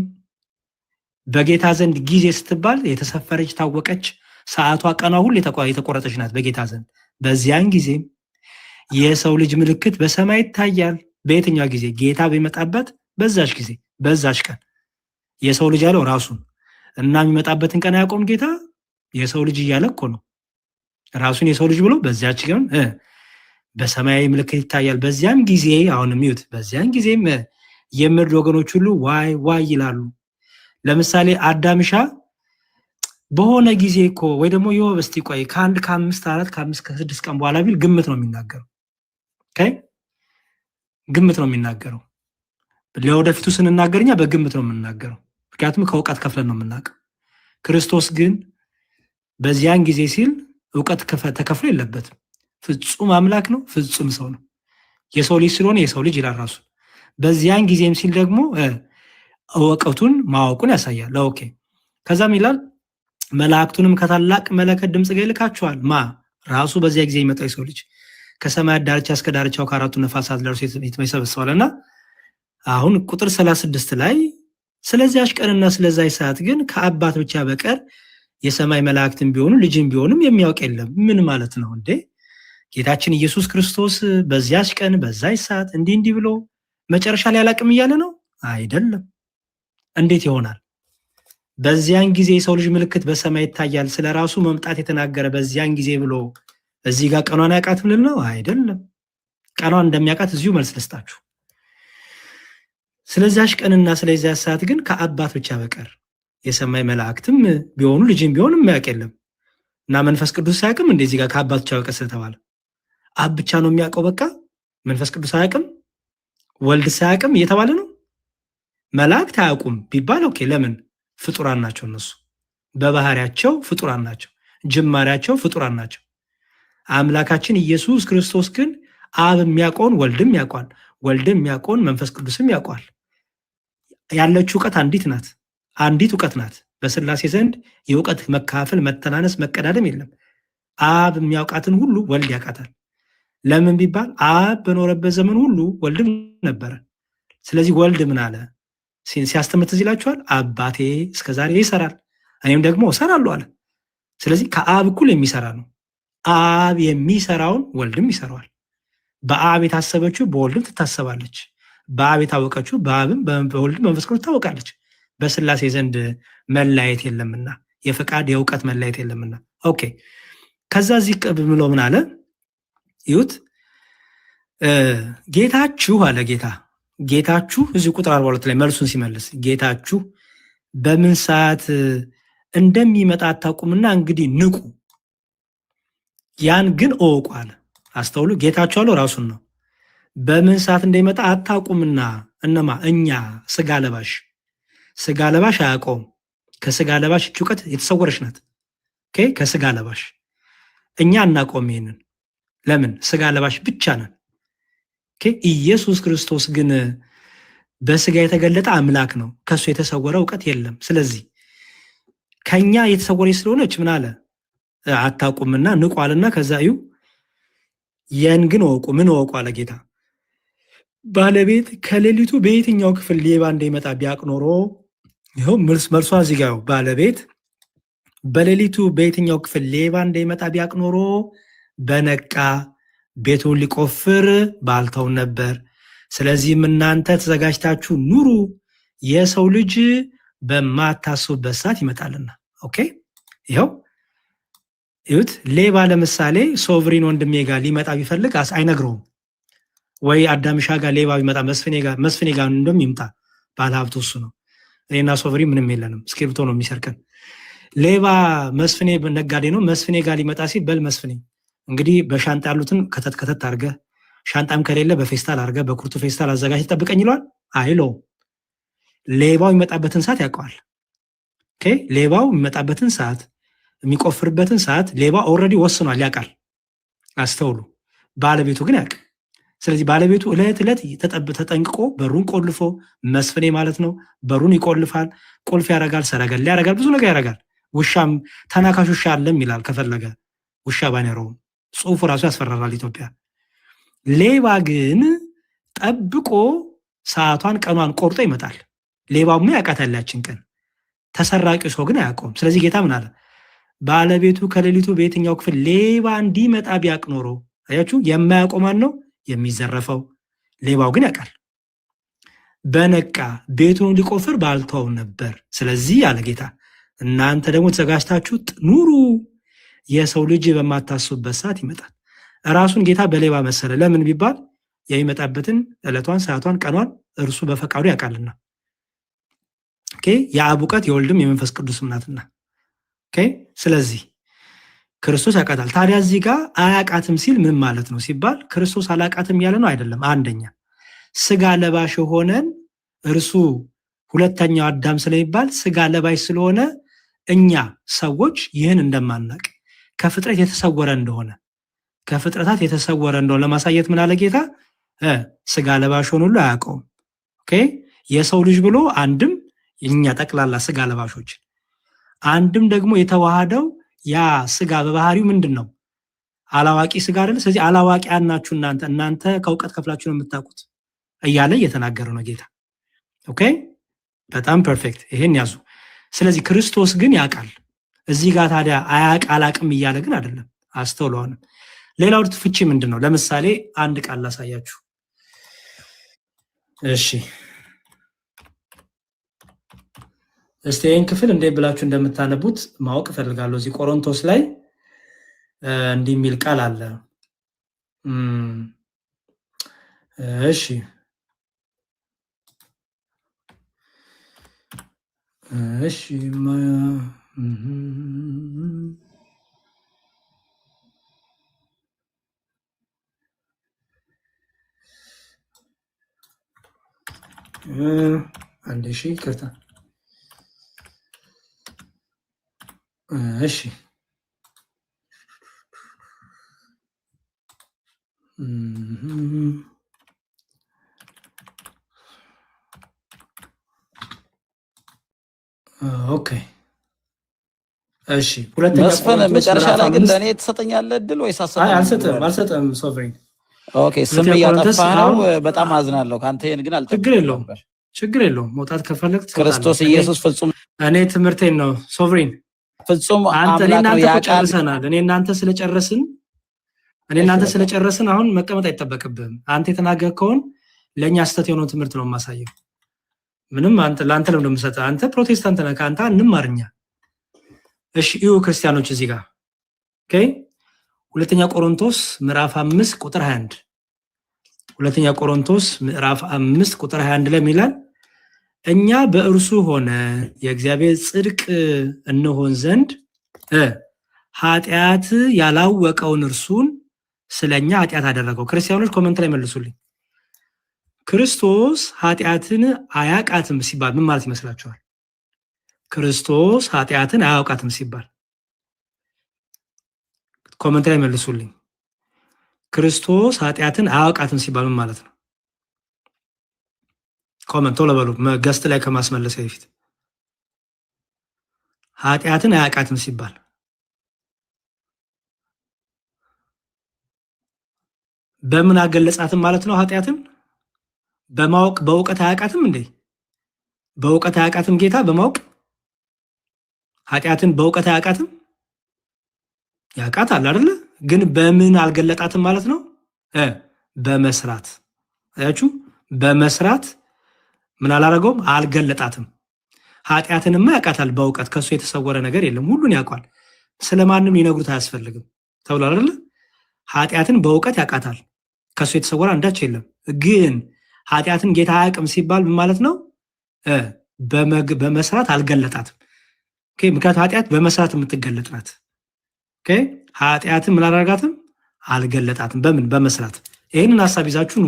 በጌታ ዘንድ ጊዜ ስትባል የተሰፈረች ታወቀች፣ ሰዓቷ ቀኗ ሁሉ የተቆረጠች ናት በጌታ ዘንድ። በዚያን ጊዜም የሰው ልጅ ምልክት በሰማይ ይታያል። በየትኛው ጊዜ? ጌታ በሚመጣበት በዛች ጊዜ በዛች ቀን። የሰው ልጅ ያለው ራሱን እና የሚመጣበትን ቀን አያውቀውም ጌታ። የሰው ልጅ እያለ እኮ ነው ራሱን የሰው ልጅ ብሎ በዚያች ቀን በሰማያዊ ምልክት ይታያል። በዚያም ጊዜ አሁንም ይዩት፣ በዚያን ጊዜም የምድር ወገኖች ሁሉ ዋይ ዋይ ይላሉ። ለምሳሌ አዳምሻ በሆነ ጊዜ እኮ ወይ ደግሞ እስቲ ቆይ ከአንድ ከአምስት ከስድስት ቀን በኋላ ቢል ግምት ነው የሚናገረው። ግምት ነው የሚናገረው። ለወደፊቱ ስንናገርኛ በግምት ነው የምንናገረው፣ ምክንያቱም ከእውቀት ከፍለን ነው የምናውቀው። ክርስቶስ ግን በዚያን ጊዜ ሲል እውቀት ተከፍሎ የለበትም። ፍጹም አምላክ ነው፣ ፍጹም ሰው ነው። የሰው ልጅ ስለሆነ የሰው ልጅ ይላል ራሱ። በዚያን ጊዜም ሲል ደግሞ እውቀቱን ማወቁን ያሳያል። ኦኬ፣ ከዛም ይላል መላእክቱንም ከታላቅ መለከት ድምፅ ጋር ይልካቸዋል። ራሱ በዚያ ጊዜ ይመጣ የሰው ልጅ ከሰማይ ዳርቻ እስከ ዳርቻው ከአራቱ ነፋሳት ደርሶ ይሰበሰባልና አሁን ቁጥር 36 ላይ ስለዚያች ቀንና ስለዚያች ሰዓት ግን ከአባት ብቻ በቀር የሰማይ መላእክትን ቢሆኑ ልጅም ቢሆንም የሚያውቅ የለም። ምን ማለት ነው እንዴ? ጌታችን ኢየሱስ ክርስቶስ በዚያች ቀን በዛች ሰዓት እንዲህ ብሎ መጨረሻ ላይ አላቅም እያለ ነው? አይደለም። እንዴት ይሆናል? በዚያን ጊዜ የሰው ልጅ ምልክት በሰማይ ይታያል፣ ስለራሱ መምጣት የተናገረ በዚያን ጊዜ ብሎ እዚህ ጋር ቀኗን ያውቃትም ልል ነው? አይደለም። ቀኗን እንደሚያውቃት እዚሁ መልስ ልስጣችሁ። ስለዚያች ቀንና ስለዚያች ሰዓት ግን ከአባት ብቻ በቀር የሰማይ መላእክትም ቢሆኑ ልጅም ቢሆን የሚያውቅ የለም። እና መንፈስ ቅዱስ ሳያውቅም እንደዚህ ጋር ከአባት ብቻ በቀር ስለተባለ አብ ብቻ ነው የሚያውቀው። በቃ መንፈስ ቅዱስ አያውቅም፣ ወልድ ሳያውቅም እየተባለ ነው። መላእክት አያውቁም ቢባል ኦኬ፣ ለምን? ፍጡራን ናቸው። እነሱ በባህሪያቸው ፍጡራን ናቸው፣ ጅማሬያቸው ፍጡራን ናቸው። አምላካችን ኢየሱስ ክርስቶስ ግን አብ የሚያውቀውን ወልድም ያውቋል፣ ወልድም የሚያውቀውን መንፈስ ቅዱስም ያውቋል። ያለችው እውቀት አንዲት ናት። አንዲት እውቀት ናት። በስላሴ ዘንድ የእውቀት መካፈል፣ መተናነስ፣ መቀዳደም የለም። አብ የሚያውቃትን ሁሉ ወልድ ያውቃታል። ለምን ቢባል አብ በኖረበት ዘመን ሁሉ ወልድም ነበረ። ስለዚህ ወልድ ምን አለ ሲያስተምር ትዝ ይላችኋል? አባቴ እስከዛሬ ይሰራል እኔም ደግሞ እሰራለሁ አለ። ስለዚህ ከአብ እኩል የሚሰራ ነው። አብ የሚሰራውን ወልድም ይሰራዋል። በአብ የታሰበችው በወልድም ትታሰባለች። በአብ የታወቀችው በአብም በወልድም በመንፈስ ቅዱስ ትታወቃለች። በስላሴ ዘንድ መለያየት የለምና፣ የፈቃድ የእውቀት መለያየት የለምና። ኦኬ። ከዛ እዚህ ብሎ ምን አለ ይሁት ጌታችሁ አለ። ጌታችሁ እዚህ ቁጥር 42 ላይ መልሱን ሲመልስ ጌታችሁ በምን ሰዓት እንደሚመጣ አታውቁምና እንግዲህ ንቁ፣ ያን ግን እወቁ አለ። አስተውሉ። ጌታችሁ አለው ራሱን ነው። በምን ሰዓት እንደሚመጣ አታውቁምና እነማ? እኛ ስጋ ለባሽ አያውቀውም። ከስጋ ለባሽ እቺ እውቀት የተሰወረች ናት። ከስጋ ለባሽ እኛ አናውቀውም። ይሄንን ለምን? ስጋ ለባሽ ብቻ ነን። ኢየሱስ ክርስቶስ ግን በስጋ የተገለጠ አምላክ ነው። ከሱ የተሰወረ እውቀት የለም። ስለዚህ ከኛ የተሰወረች ስለሆነች ምን አለ? አታውቁምና ንቁ አለና ከዛ እዩ ያን ግን እወቁ። ምን እወቁ አለ ጌታ? ባለቤት ከሌሊቱ በየትኛው ክፍል ሌባ እንደሚመጣ ቢያውቅ ኖሮ፣ ይኸው መልሷ እዚህ ጋር ባለቤት በሌሊቱ በየትኛው ክፍል ሌባ እንደሚመጣ ቢያውቅ ኖሮ በነቃ ቤቱን ሊቆፍር ባልተው ነበር። ስለዚህም እናንተ ተዘጋጅታችሁ ኑሩ፣ የሰው ልጅ በማታስቡበት ሰዓት ይመጣልና። ኦኬ። ይኸው ይሁት ሌባ ለምሳሌ ሶቨሪን ወንድሜ ጋር ሊመጣ ቢፈልግ አይነግረውም ወይ? አዳምሻ ጋር ሌባ ቢመጣ መስፍኔ ጋር እንደም ይምጣ፣ ባለሀብቱ እሱ ነው። እኔና ሶቨሪን ምንም የለንም፣ እስክሪብቶ ነው የሚሰርቀን። ሌባ መስፍኔ ነጋዴ ነው። መስፍኔ ጋር ሊመጣ ሲል በል መስፍኔ እንግዲህ በሻንጣ ያሉትን ከተት አርገ፣ ሻንጣም ከሌለ በፌስታል አርገ፣ በኩርቱ ፌስታል አዘጋጅ ጠብቀኝ ይለዋል አይለውም። ሌባው የሚመጣበትን ሰዓት ያውቀዋል። ሌባው የሚመጣበትን ሰዓት፣ የሚቆፍርበትን ሰዓት ሌባው ኦልሬዲ ወስኗል፣ ያውቃል። አስተውሉ። ባለቤቱ ግን ያውቅ። ስለዚህ ባለቤቱ እለት ተጠንቅቆ በሩን ቆልፎ፣ መስፍኔ ማለት ነው፣ በሩን ይቆልፋል፣ ቁልፍ ያረጋል፣ ሰረገላ ያረጋል፣ ብዙ ነገር ያረጋል። ውሻም ተናካሽ ውሻ አለም ይላል ከፈለገ ውሻ ባይኖረውም ጽሁፉ ራሱ ያስፈራራል ኢትዮጵያ። ሌባ ግን ጠብቆ ሰዓቷን ቀኗን ቆርጦ ይመጣል። ሌባውማ ያውቃታል ያችን ቀን፣ ተሰራቂው ሰው ግን አያውቀውም። ስለዚህ ጌታ ምን አለ? ባለቤቱ ከሌሊቱ በየትኛው ክፍል ሌባ እንዲመጣ ቢያውቅ ኖሮ። አያችሁ፣ የማያውቀው ማን ነው? የሚዘረፈው። ሌባው ግን ያውቃል። በነቃ ቤቱን ሊቆፍር ባልተው ነበር። ስለዚህ አለ ጌታ እናንተ ደግሞ ተዘጋጅታችሁ ኑሩ፣ የሰው ልጅ በማታስቡበት ሰዓት ይመጣል። ራሱን ጌታ በሌባ መሰለ። ለምን ቢባል የሚመጣበትን ዕለቷን፣ ሰዓቷን፣ ቀኗን እርሱ በፈቃዱ ያውቃልና። የአብ እውቀት የወልድም የመንፈስ ቅዱስም ናትና። ስለዚህ ክርስቶስ ያውቃታል። ታዲያ እዚህ ጋር አያውቃትም ሲል ምን ማለት ነው ሲባል ክርስቶስ አላውቃትም ያለ ነው አይደለም። አንደኛ ስጋ ለባሽ ሆነን እርሱ ሁለተኛው አዳም ስለሚባል ስጋ ለባሽ ስለሆነ እኛ ሰዎች ይህን እንደማናቅ ከፍጥረት የተሰወረ እንደሆነ ከፍጥረታት የተሰወረ እንደሆነ ለማሳየት ምን አለ ጌታ? ስጋ ለባሽ ሆኖ ሁሉ አያውቀውም። የሰው ልጅ ብሎ አንድም እኛ ጠቅላላ ስጋ ለባሾች፣ አንድም ደግሞ የተዋሃደው ያ ስጋ በባህሪው ምንድን ነው? አላዋቂ ስጋ አይደለ? ስለዚህ አላዋቂያን ናችሁ እናንተ ከእውቀት ከፍላችሁ ነው የምታውቁት እያለ እየተናገረ ነው ጌታ። በጣም ፐርፌክት፣ ይሄን ያዙ። ስለዚህ ክርስቶስ ግን ያውቃል። እዚህ ጋር ታዲያ አላቅም እያለ ግን አይደለም። አስተውለዋንም። ሌላው ፍቺ ምንድን ነው? ለምሳሌ አንድ ቃል ላሳያችሁ። እሺ፣ እስቲ ይህን ክፍል እንዴት ብላችሁ እንደምታነቡት ማወቅ እፈልጋለሁ። እዚህ ቆሮንቶስ ላይ እንዲህ የሚል ቃል አለ። እሺ እሺ አንድ ሺ ይቅርታ። እሺ ኦኬ እሺ ሁለተኛ መስፈን ቆሮንቶስ መጨረሻ ምዕራፍ ላይ ግን 5 ለእኔ ትሰጠኛለህ እድል ወይስ አልሰጥም ሶቨሬን ኦኬ ስም ሁለተኛ ቆሮንቶስ እያጠፋህ ነው። አሁን በጣም አዝናለሁ። ከአንተ ይሄን ግን ችግር የለውም መውጣት ከፈለግ ክርስቶስ ኢየሱስ ፍጹም እኔ ትምህርቴን ነው ሶቨሬን ፍጹም አንተ አምላክ ነው። እናንተ ያቃል ጨርሰናል። እኔ እናንተ ስለጨረስን አሁን መቀመጥ አይጠበቅብህም። አንተ የተናገርከውን ለኛ ስተት የሆነው ትምህርት ነው የማሳየው። ምንም አንተ ለአንተ ነው እንደምሰጠው። አንተ ፕሮቴስታንት ነህ፣ ከአንተ እንማርኛ። እሺ እዩ ክርስቲያኖች እዚህ ጋር ኦኬ ሁለተኛ ቆሮንቶስ ምዕራፍ 5 ቁጥር 21 ሁለተኛ ቆሮንቶስ ምዕራፍ 5 ቁጥር 21 ላይ ይላል እኛ በእርሱ ሆነ የእግዚአብሔር ጽድቅ እንሆን ዘንድ ኃጢአት ያላወቀውን እርሱን ስለኛ ኃጢአት አደረገው። ክርስቲያኖች ኮሜንት ላይ መልሱልኝ። ክርስቶስ ኃጢአትን አያውቃትም ሲባል ምን ማለት ይመስላችኋል? ክርስቶስ ኃጢአትን አያውቃትም ሲባል ኮሜንት ላይ መልሱልኝ። ክርስቶስ ኃጢአትን አያውቃትም ሲባል ምን ማለት ነው? ኮሜንት ቶሎ በሉ ገስት ላይ ከማስመለስ በፊት ኃጢአትን አያውቃትም ሲባል በምን አገለጻትም ማለት ነው? ኃጢአትን በማወቅ በእውቀት አያውቃትም እንዴ? በእውቀት አያውቃትም ጌታ በማወቅ ኃጢአትን በእውቀት አያውቃትም? ያውቃታል አይደለ? ግን በምን አልገለጣትም ማለት ነው? በመስራት አያችሁ፣ በመስራት ምን አላረገውም? አልገለጣትም። ኃጢአትንማ ያውቃታል በእውቀት ከሱ የተሰወረ ነገር የለም፣ ሁሉን ያውቃል። ስለማንም ሊነግሩት አያስፈልግም ተብሏል አይደለ? ኃጢአትን በእውቀት ያውቃታል፣ ከሱ የተሰወረ አንዳች የለም። ግን ኃጢአትን ጌታ አያውቅም ሲባል ምን ማለት ነው? በመስራት አልገለጣትም። ኦኬ ምክንያቱም ኃጢአት በመስራት የምትገለጥ ናት። ኦኬ ኃጢአትን ምን አላረጋትም? አልገለጣትም። በምን? በመስራት። ይሄንን ሐሳብ ይዛችሁ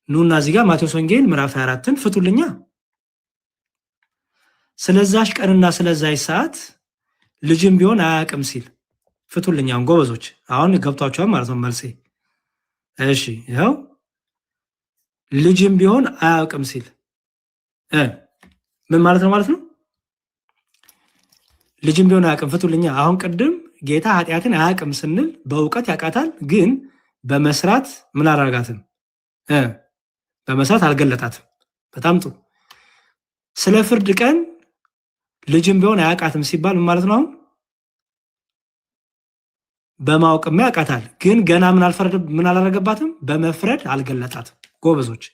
ኑና እዚህ ጋር ማቴዎስ ወንጌል ምዕራፍ 24ን ፍቱልኛ። ስለዛሽ ቀንና ስለዛሽ ሰዓት ልጅም ቢሆን አያውቅም ሲል ፍቱልኛ። ጎበዞች አሁን ገብቷቸዋል ማለት ነው መልሴ። እሺ ያው ልጅም ቢሆን አያውቅም ሲል ምን ማለት ነው ማለት ነው? ልጅም ቢሆን አያውቅም ፍቱልኛ። አሁን ቅድም ጌታ ኃጢአትን አያውቅም ስንል በእውቀት ያውቃታል፣ ግን በመስራት ምን አላረጋትም? በመስራት አልገለጣትም። በጣም ጥሩ። ስለ ፍርድ ቀን ልጅም ቢሆን አያውቃትም ሲባል ምን ማለት ነው? አሁን በማወቅም ያውቃታል፣ ግን ገና ምን አላረገባትም? በመፍረድ አልገለጣትም። ጎበዞች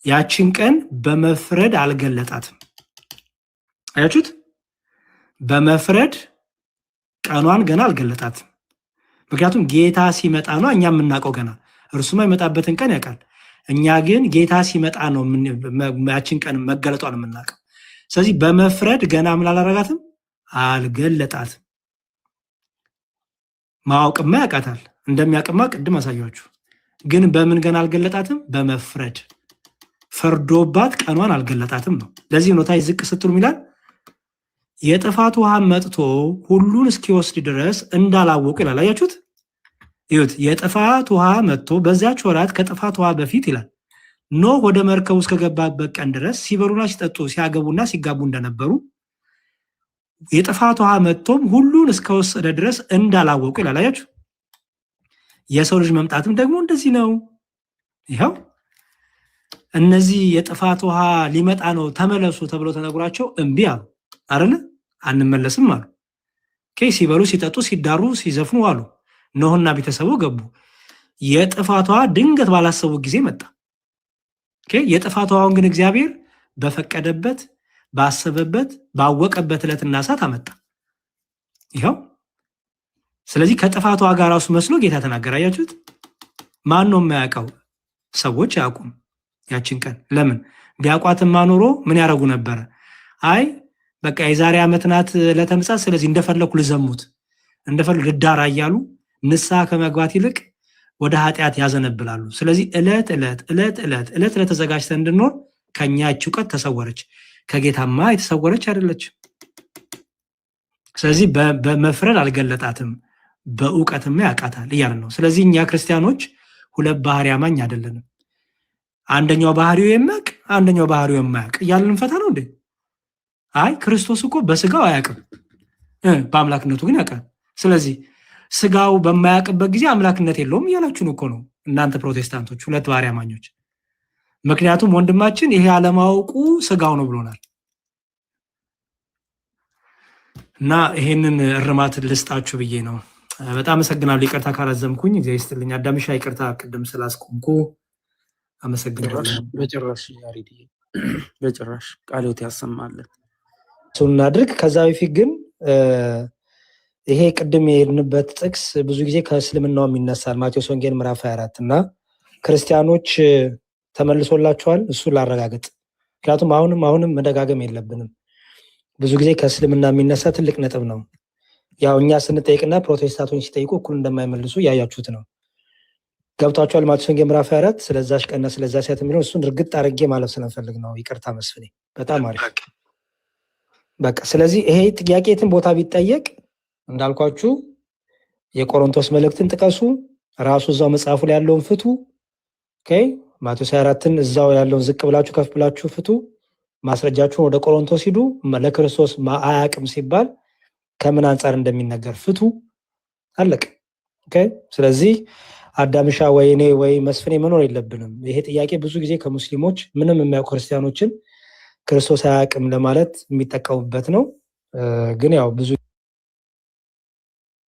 ያችን ቀን በመፍረድ አልገለጣትም። አያችሁት? በመፍረድ ቀኗን ገና አልገለጣትም። ምክንያቱም ጌታ ሲመጣ ነው እኛ የምናውቀው። ገና እርሱማ የመጣበትን ቀን ያውቃል። እኛ ግን ጌታ ሲመጣ ነው ያችን ቀን መገለጧን የምናውቀው። ስለዚህ በመፍረድ ገና ምን አላረጋትም? አልገለጣትም። ማወቅማ ያውቃታል፣ እንደሚያውቅማ ቅድም አሳያችሁ። ግን በምን ገና አልገለጣትም? በመፍረድ ፈርዶባት ቀኗን አልገለጣትም ነው። ለዚህ ነው ታይ ዝቅ ስትሉ ይላል የጥፋት ውሃ መጥቶ ሁሉን እስኪወስድ ድረስ እንዳላወቁ ይላል። አያችሁት? ይሁት የጥፋት ውሃ መጥቶ በዚያች ወራት ከጥፋት ውሃ በፊት ይላል ኖህ ወደ መርከቡ እስከገባበት ቀን ድረስ ሲበሉና ሲጠጡ ሲያገቡና ሲጋቡ እንደነበሩ የጥፋት ውሃ መጥቶም ሁሉን እስከወሰደ ድረስ እንዳላወቁ ይላል። አያችሁ? የሰው ልጅ መምጣትም ደግሞ እንደዚህ ነው። ይኸው እነዚህ የጥፋት ውሃ ሊመጣ ነው ተመለሱ ተብሎ ተነግሯቸው እምቢ አሉ አይደለ? አንመለስም አሉ። ሲበሉ ሲጠጡ ሲዳሩ ሲዘፍኑ አሉ። ኖህና ቤተሰቡ ገቡ። የጥፋት ውሃ ድንገት ባላሰቡ ጊዜ መጣ። የጥፋት ውሃውን ግን እግዚአብሔር በፈቀደበት ባሰበበት ባወቀበት ዕለትና ሰዓት አመጣ። ይኸው ስለዚህ ከጥፋት ውሃ ጋር ራሱ መስሎ ጌታ ተናገረ። አያችሁት? ማን ነው የማያውቀው? ሰዎች አያውቁም ያችን ቀን። ለምን? ቢያውቋትማ ኖሮ ምን ያደርጉ ነበረ? አይ በቃ የዛሬ ዓመት ናት ለተምጻት፣ ስለዚህ እንደፈለኩ ልዘሙት እንደፈለኩ ልዳራ እያሉ ንስሐ ከመግባት ይልቅ ወደ ኃጢአት ያዘነብላሉ። ስለዚህ ዕለት ተዘጋጅተን እንድንኖር ከኛ ያቺው ቀን ተሰወረች፣ ከጌታማ የተሰወረች አይደለች። ስለዚህ በመፍረድ አልገለጣትም፣ በእውቀትማ ያውቃታል እያልን ነው። ስለዚህ እኛ ክርስቲያኖች ሁለት ባህሪ አማኝ አይደለንም። አንደኛው ባህሪው የሚያውቅ አንደኛው ባህሪው የማያውቅ እያልን እንፈታ ነው እንዴ? አይ ክርስቶስ እኮ በስጋው አያውቅም በአምላክነቱ ግን ያውቃል። ስለዚህ ስጋው በማያውቅበት ጊዜ አምላክነት የለውም እያላችሁን እኮ ነው እናንተ ፕሮቴስታንቶች፣ ሁለት ባህሪ አማኞች። ምክንያቱም ወንድማችን ይሄ አለማወቁ ስጋው ነው ብሎናል። እና ይሄንን እርማት ልስጣችሁ ብዬ ነው። በጣም አመሰግናለሁ። ይቅርታ ካላዘምኩኝ እግዚአብሔር ይስጥልኝ። አዳምሻ ይቅርታ ቅድም ስላስቆምኩ አመሰግናለሁ። በጭራሽ ያሬድ በጭራሽ ቃልዎት ያሰማልን እሱን እናድርግ። ከዛ በፊት ግን ይሄ ቅድም የሄድንበት ጥቅስ ብዙ ጊዜ ከእስልምናው የሚነሳል ማቴዎስ ወንጌል ምዕራፍ 24 እና ክርስቲያኖች ተመልሶላቸዋል። እሱ ላረጋግጥ፣ ምክንያቱም አሁንም መደጋገም የለብንም። ብዙ ጊዜ ከእስልምና የሚነሳ ትልቅ ነጥብ ነው። ያው እኛ ስንጠይቅና ፕሮቴስታንቶች ሲጠይቁ እኩል እንደማይመልሱ ያያችሁት ነው። ገብቷቸዋል። ማቴዎስ ወንጌል ምዕራፍ 24 ስለዛች ቀንና ስለዛ ሴት የሚለው እሱን እርግጥ አድርጌ ማለት ስለምፈልግ ነው። ይቅርታ መስፍኔ፣ በጣም አሪፍ። በቃ ስለዚህ ይሄ ጥያቄ የትን ቦታ ቢጠየቅ እንዳልኳችሁ የቆሮንቶስ መልእክትን ጥቀሱ፣ ራሱ እዛው መጽሐፉ ላይ ያለውን ፍቱ። ኦኬ ማቴዎስ 24ን እዛው ያለውን ዝቅ ብላችሁ ከፍ ብላችሁ ፍቱ። ማስረጃችሁን ወደ ቆሮንቶስ ሂዱ። ለክርስቶስ አያውቅም ሲባል ከምን አንጻር እንደሚነገር ፍቱ። አለቅ። ኦኬ ስለዚህ አዳምሻ ወይ እኔ ወይ መስፍኔ መኖር የለብንም። ይሄ ጥያቄ ብዙ ጊዜ ከሙስሊሞች ምንም የሚያውቁ ክርስቲያኖችን ክርስቶስ አያውቅም ለማለት የሚጠቀሙበት ነው። ግን ያው ብዙ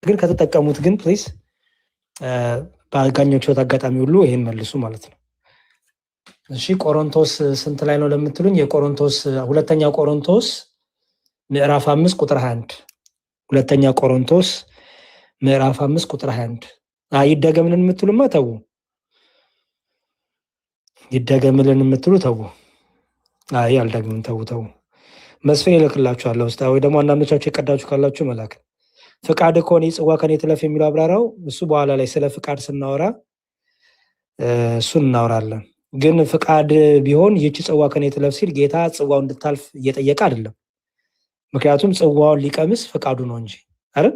ግን ከተጠቀሙት ግን ፕሊዝ በአጋኞቹት አጋጣሚ ሁሉ ይሄን መልሱ ማለት ነው። እሺ ቆሮንቶስ ስንት ላይ ነው ለምትሉኝ የቆሮንቶስ ሁለተኛ ቆሮንቶስ ምዕራፍ 5 ቁጥር 21 ሁለተኛ ቆሮንቶስ ምዕራፍ 5 ቁጥር 21 ይደገምልን የምትሉማ ተው፣ ይደገምልን የምትሉ ተው። አይ አልደግምም፣ ተው። መስፍን ይልክላችኋለሁ ውስጥ ወይ ደግሞ አንዳንዶቻችሁ የቀዳችሁ ካላችሁ መላክ። ፍቃድ ከሆነ ጽዋ ከኔ ትለፍ የሚለው አብራራው እሱ በኋላ ላይ ስለ ፍቃድ ስናወራ እሱን እናወራለን። ግን ፍቃድ ቢሆን ይህች ጽዋ ከኔ ትለፍ ሲል ጌታ ጽዋው እንድታልፍ እየጠየቀ አይደለም። ምክንያቱም ጽዋውን ሊቀምስ ፍቃዱ ነው እንጂ አይደል?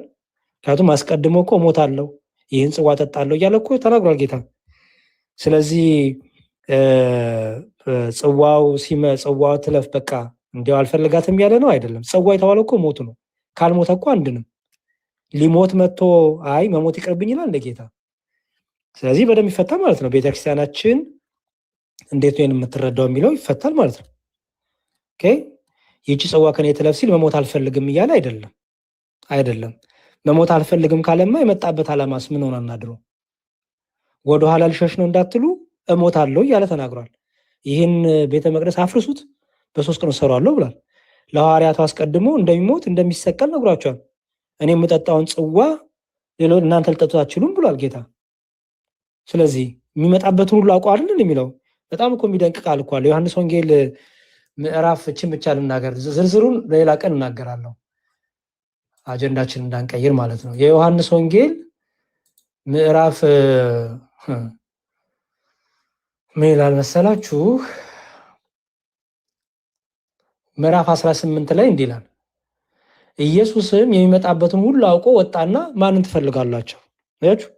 ምክንያቱም አስቀድሞ እኮ ሞታለሁ ይህን ጽዋ ጠጣለሁ እያለ እኮ ተናግሯል ጌታ። ስለዚህ ጽዋው ትለፍ በቃ እንዲያው አልፈልጋትም ያለ ነው አይደለም። ጽዋ የተባለው እኮ ሞቱ ነው። ካልሞተ እኮ አንድንም ሊሞት መጥቶ አይ መሞት ይቅርብኝ ይላል እንደ ጌታ። ስለዚህ በደንብ ይፈታል ማለት ነው። ቤተክርስቲያናችን እንዴት ነው የምትረዳው የሚለው ይፈታል ማለት ነው። ኦኬ ይህች ጽዋ ከኔ ትለፍ ሲል መሞት አልፈልግም እያለ አይደለም። መሞት አልፈልግም ካለማ የመጣበት ዓላማስ ምን ሆነ እናድሮ ወደ ኋላ ልሸሽ ነው እንዳትሉ እሞታለሁ እያለ ተናግሯል። ይህን ቤተ መቅደስ አፍርሱት በ3 ቀን እሰራዋለሁ ብሏል። ለሐዋርያቱ አስቀድሞ እንደሚሞት እንደሚሰቀል ነግሯቸዋል። እኔ የምጠጣውን ጽዋ ሌሎች እናንተ ልጠጡት አትችሉም ብሏል ጌታ። ስለዚህ የሚመጣበትን ሁሉ አውቀው አይደል የሚለው በጣም እኮ የሚደንቅ ቃል እኮ አለ። ዮሐንስ ወንጌል ምዕራፍ እችን ብቻ ልናገር፣ ዝርዝሩን ሌላ ቀን እናገራለሁ፣ አጀንዳችን እንዳንቀይር ማለት ነው። የዮሐንስ ወንጌል ምዕራፍ ምን ይላል መሰላችሁ? ምዕራፍ 18 ላይ እንዲህ ይላል፣ ኢየሱስም የሚመጣበትን ሁሉ አውቆ ወጣና ማንን ትፈልጋላችሁ? አያችሁ?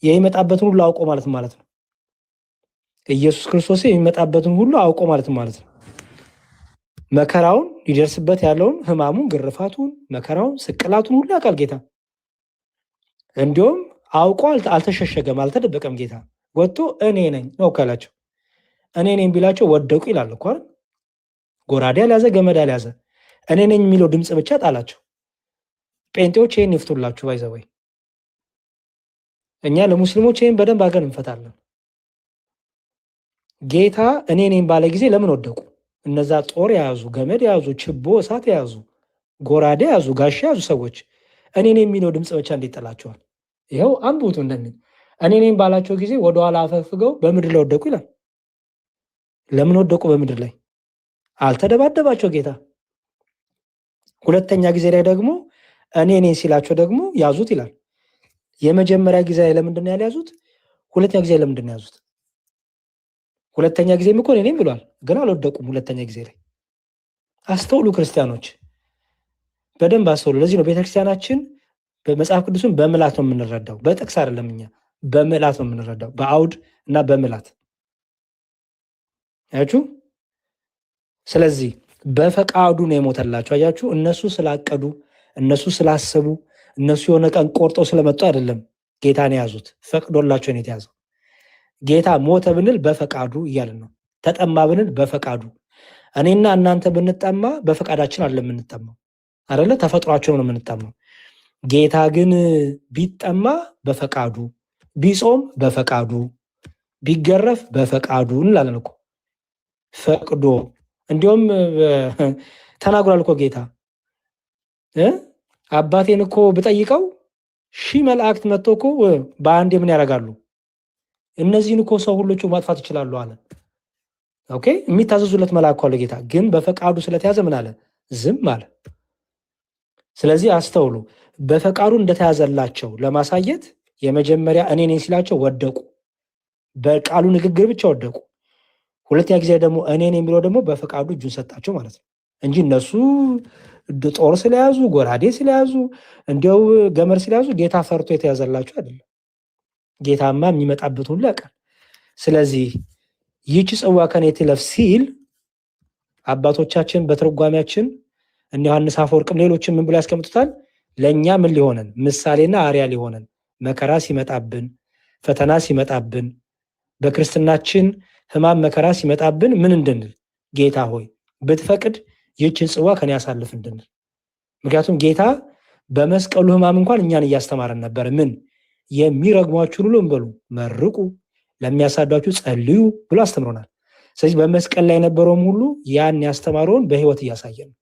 የሚመጣበትን ሁሉ አውቆ ማለት ነው። ኢየሱስ ክርስቶስ የሚመጣበትን ሁሉ አውቆ ማለት ነው። መከራውን ሊደርስበት ያለውን ሕማሙን፣ ግርፋቱን፣ መከራውን፣ ስቅላቱን ሁሉ ያውቃል ጌታ። እንዲሁም አውቆ አልተሸሸገም፣ አልተደበቀም ጌታ። ወጥቶ እኔ ነኝ ነው ካላቸው እኔ ነኝ ቢላቸው ወደቁ ይላል እኮ አይደል? ጎራዴ አልያዘ፣ ገመድ አልያዘ፣ እኔ ነኝ የሚለው ድምፅ ብቻ ጣላቸው። ጴንጤዎች ይሄን ይፍቱላችሁ ባይዘወይ። እኛ ለሙስሊሞች ይሄን በደንብ አገን እንፈታለን። ጌታ እኔ ነኝ ባለ ጊዜ ለምን ወደቁ? እነዛ ጦር የያዙ ገመድ የያዙ ችቦ እሳት የያዙ ጎራዴ የያዙ ጋሻ የያዙ ሰዎች እኔ ነኝ የሚለው ድምፅ ብቻ እንዴት ጥላቸዋል? ይኸው አንብቡት እንደምን እኔ ነኝ ባላቸው ጊዜ ወደኋላ አፈግፍገው በምድር ላይ ወደቁ ይላል። ለምን ወደቁ? በምድር ላይ አልተደባደባቸው ጌታ። ሁለተኛ ጊዜ ላይ ደግሞ እኔ ነኝ ሲላቸው ደግሞ ያዙት ይላል። የመጀመሪያ ጊዜ ላይ ለምንድን ነው ያልያዙት? ሁለተኛ ጊዜ ለምንድን ነው ያዙት? ሁለተኛ ጊዜም እኮ እኔ ነኝ ብሏል፣ ግን አልወደቁም። ሁለተኛ ጊዜ ላይ አስተውሉ ክርስቲያኖች፣ በደንብ አስተውሉ። ለዚህ ነው ቤተክርስቲያናችን በመጽሐፍ ቅዱስን በምላት ነው የምንረዳው፣ በጥቅስ አይደለም። እኛ በምላት ነው የምንረዳው፣ በአውድ እና በምላት ያችሁ። ስለዚህ በፈቃዱ ነው የሞተላቸው። አያችሁ፣ እነሱ ስላቀዱ፣ እነሱ ስላሰቡ፣ እነሱ የሆነ ቀን ቆርጠው ስለመጡ አይደለም ጌታን የያዙት፣ ፈቅዶላቸው ነው የተያዘው። ጌታ ሞተ ብንል በፈቃዱ እያልን ነው። ተጠማ ብንል በፈቃዱ። እኔና እናንተ ብንጠማ በፈቃዳችን አይደለም የምንጠማው አይደለ? ተፈጥሯቸው ነው የምንጠማው። ጌታ ግን ቢጠማ በፈቃዱ፣ ቢጾም በፈቃዱ፣ ቢገረፍ በፈቃዱ እንላለን እኮ ፈቅዶ። እንዲሁም ተናግሯል እኮ ጌታ አባቴን እኮ ብጠይቀው 1000 መላእክት መጥቶ እኮ በአንዴ ምን ያደርጋሉ? እነዚህን እኮ ሰው ሁሎቹ ማጥፋት ይችላሉ አለ። ኦኬ፣ የሚታዘዙለት መልአክ አለ። ጌታ ግን በፈቃዱ ስለተያዘ ምን አለ? ዝም አለ። ስለዚህ አስተውሉ። በፈቃዱ እንደተያዘላቸው ለማሳየት የመጀመሪያ እኔ ነኝ ሲላቸው ወደቁ። በቃሉ ንግግር ብቻ ወደቁ። ሁለተኛ ጊዜ ደግሞ እኔ ነኝ የሚለው ደግሞ በፈቃዱ እጁን ሰጣቸው ማለት ነው እንጂ እነሱ ጦር ስለያዙ፣ ጎራዴ ስለያዙ፣ እንዲያው ገመድ ስለያዙ ጌታ ፈርቶ የተያዘላቸው አይደለም። ጌታማ የሚመጣበት ሁሉ ያውቃል። ስለዚህ ይህች ጽዋ ከኔ ትለፍ ሲል አባቶቻችን በትርጓሜያችን እነ ዮሐንስ አፈወርቅም ሌሎችም ምን ብሎ ያስቀምጡታል? ለእኛ ምን ሊሆነን ምሳሌና አርያ ሊሆነን መከራ ሲመጣብን፣ ፈተና ሲመጣብን፣ በክርስትናችን ሕማም መከራ ሲመጣብን ምን እንድንል? ጌታ ሆይ ብትፈቅድ ይህችን ጽዋ ከኔ ያሳልፍ እንድንል። ምክንያቱም ጌታ በመስቀሉ ሕማም እንኳን እኛን እያስተማረን ነበር። ምን የሚረግሟችሁን ሁሉ እንበሉ፣ መርቁ፣ ለሚያሳዷችሁ ጸልዩ ብሎ አስተምሮናል። ስለዚህ በመስቀል ላይ የነበረውም ሁሉ ያን ያስተማረውን በህይወት እያሳየን ነው።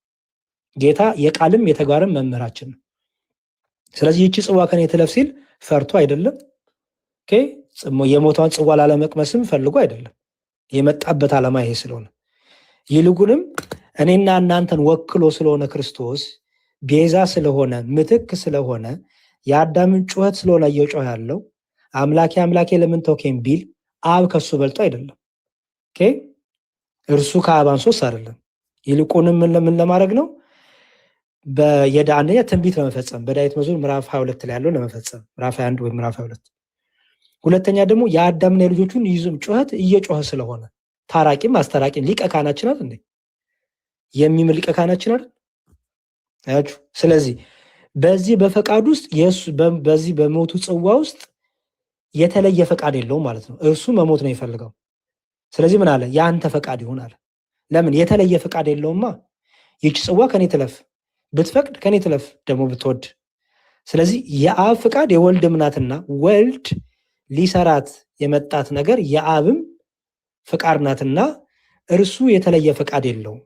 ጌታ የቃልም የተግባርም መምህራችን ነው። ስለዚህ ይህች ጽዋ ከኔ ትለፍ ሲል ፈርቶ አይደለም። የሞቷን ጽዋ ላለመቅመስም ፈልጎ አይደለም። የመጣበት ዓላማ ይሄ ስለሆነ ይልቁንም እኔና እናንተን ወክሎ ስለሆነ ክርስቶስ ቤዛ ስለሆነ ምትክ ስለሆነ የአዳምን ጩኸት ስለሆነ እየጮኸ ያለው አምላኬ አምላኬ ለምን ተውከኝ ቢል አብ ከሱ በልጦ አይደለም። እርሱ ከአብ አንሶስ አይደለም። ይልቁንም ምን ለማድረግ ነው? አንደኛ ትንቢት ለመፈጸም በዳዊት መዝሙር ምዕራፍ 22 ላይ ያለው ለመፈጸም ምዕራፍ 21 ወይ ምዕራፍ 22። ሁለተኛ ደግሞ የአዳምና የልጆቹን ይዙም ጩኸት እየጮኸ ስለሆነ ታራቂም አስተራቂም ሊቀ ካህናችን አይደል እንዴ? የሚምል ሊቀ ካህናችን አይደል? አያችሁ። ስለዚህ በዚህ በፈቃድ ውስጥ በዚህ በሞቱ ጽዋ ውስጥ የተለየ ፈቃድ የለውም ማለት ነው። እርሱ መሞት ነው የሚፈልገው። ስለዚህ ምን አለ? ያንተ ፈቃድ ይሁን አለ። ለምን? የተለየ ፈቃድ የለውማ። ይህች ጽዋ ከኔ ትለፍ፣ ብትፈቅድ ከኔ ትለፍ፣ ደግሞ ብትወድ። ስለዚህ የአብ ፈቃድ የወልድም ናትና ወልድ ሊሰራት የመጣት ነገር የአብም ፈቃድ ናትና እርሱ የተለየ ፈቃድ የለውም።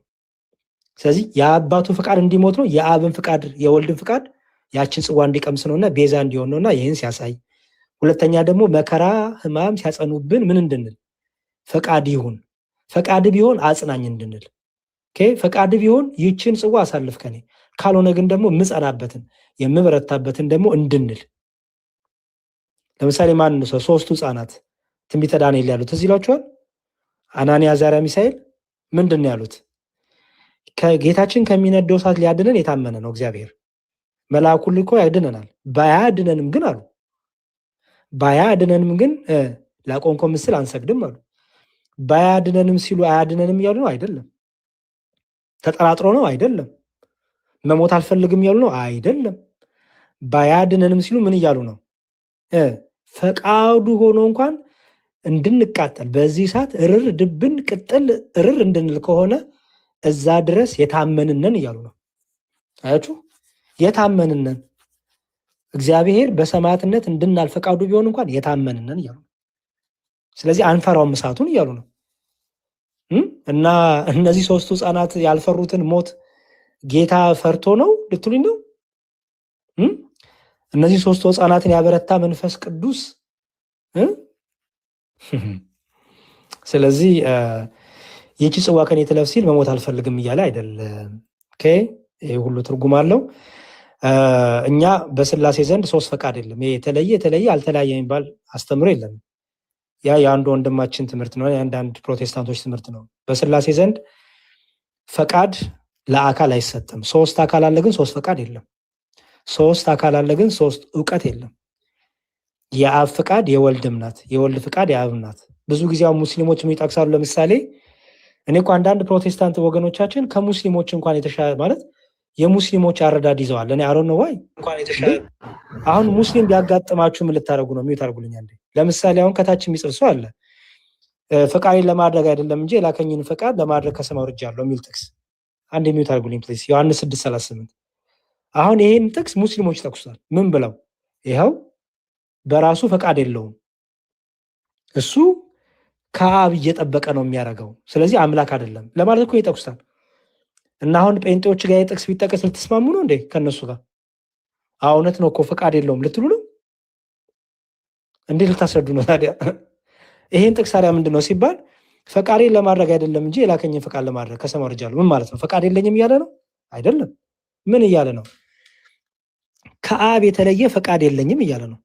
ስለዚህ የአባቱ ፈቃድ እንዲሞት ነው፣ የአብን ፈቃድ የወልድን ፈቃድ ያችን ጽዋ እንዲቀምስ ነውና ቤዛ እንዲሆን ነውና ይህን ሲያሳይ፣ ሁለተኛ ደግሞ መከራ ሕማም ሲያጸኑብን ምን እንድንል? ፈቃድ ይሁን፣ ፈቃድ ቢሆን አጽናኝ እንድንል። ፈቃድ ቢሆን ይህችን ጽዋ አሳልፍ ከኔ፣ ካልሆነ ግን ደግሞ ምጸናበትን የምበረታበትን ደግሞ እንድንል። ለምሳሌ ማን ነው? ሶስቱ ህፃናት ትንቢተ ዳንኤል ያሉት እዚህ ይሏቸዋል። አናንያ፣ አዛርያ፣ ሚሳኤል ምንድን ነው ያሉት? ከጌታችን ከሚነደው እሳት ሊያድነን የታመነ ነው እግዚአብሔር። መልአኩ ልኮ ያድነናል። ባያድነንም ግን አሉ ባያድነንም ግን ላቆንኮ ምስል አንሰግድም አሉ። ባያድነንም ሲሉ አያድነንም እያሉ ነው አይደለም። ተጠራጥሮ ነው አይደለም። መሞት አልፈልግም እያሉ ነው አይደለም። ባያድነንም ሲሉ ምን እያሉ ነው? ፈቃዱ ሆኖ እንኳን እንድንቃጠል በዚህ ሰዓት እርር ድብን ቅጥል እርር እንድንል ከሆነ እዛ ድረስ የታመንነን እያሉ ነው። አያችሁ፣ የታመንነን እግዚአብሔር በሰማዕትነት እንድናል ፈቃዱ ቢሆን እንኳን የታመንነን እያሉ ነው። ስለዚህ አንፈራውም እሳቱን እያሉ ነው። እና እነዚህ ሶስቱ ህፃናት ያልፈሩትን ሞት ጌታ ፈርቶ ነው ልትሉኝ ነው? እነዚህ ሶስቱ ህፃናትን ያበረታ መንፈስ ቅዱስ። ስለዚህ ይህች ጽዋ ከኔ ትለፍ ሲል መሞት አልፈልግም እያለ አይደለም። ይህ ሁሉ ትርጉም አለው። እኛ በስላሴ ዘንድ ሶስት ፈቃድ የለም። የተለየ አልተለያየ የሚባል አስተምሮ የለም። ያ የአንዱ ወንድማችን ትምህርት ነው፣ የአንዳንድ ፕሮቴስታንቶች ትምህርት ነው። በስላሴ ዘንድ ፈቃድ ለአካል አይሰጥም። ሶስት አካል አለ ግን ሶስት ፈቃድ የለም። ሶስት አካል አለ ግን ሶስት እውቀት የለም። የአብ ፈቃድ የወልድም ናት፣ የወልድ ፈቃድ የአብም ናት። ብዙ ጊዜ ሙስሊሞች የሚጠቅሳሉ። ለምሳሌ እኔ እኮ አንዳንድ ፕሮቴስታንት ወገኖቻችን ከሙስሊሞች እንኳን የተሻለ ማለት የሙስሊሞች አረዳድ ይዘዋል። እኔ አሮን ነው ወይ እንኳን የተሻለ አሁን ሙስሊም ቢያጋጥማችሁ ምን ልታደርጉ ነው? ሚውት አድርጉልኝ አንዴ። ለምሳሌ አሁን ከታች የሚጽፍ ሰው አለ ፈቃዴን ለማድረግ አይደለም እንጂ የላከኝን ፈቃድ ለማድረግ ከሰማይ ወርጃለሁ የሚል ጥቅስ አንዴ ሚውት አድርጉልኝ ፕሊዝ። ዮሐንስ 6:38 አሁን ይሄን ጥቅስ ሙስሊሞች ጠቅሱታል። ምን ብለው? ይኸው በራሱ ፈቃድ የለውም እሱ ከአብ እየጠበቀ ነው የሚያደርገው፣ ስለዚህ አምላክ አይደለም ለማለት እኮ ይጠቅሱታል። እና አሁን ጴንጤዎች ጋር የጥቅስ ቢጠቀስ ልትስማሙ ነው እንዴ ከነሱ ጋር? እውነት ነው እኮ ፈቃድ የለውም ልትሉ ነው እንዴ? ልታስረዱ ነው ታዲያ? ይሄን ጥቅስ ታዲያ ምንድን ነው ሲባል ፈቃዴን ለማድረግ አይደለም እንጂ የላከኝን ፈቃድ ለማድረግ ከሰማይ ወርጃለሁ። ምን ማለት ነው? ፈቃድ የለኝም እያለ ነው አይደለም። ምን እያለ ነው? ከአብ የተለየ ፈቃድ የለኝም እያለ ነው።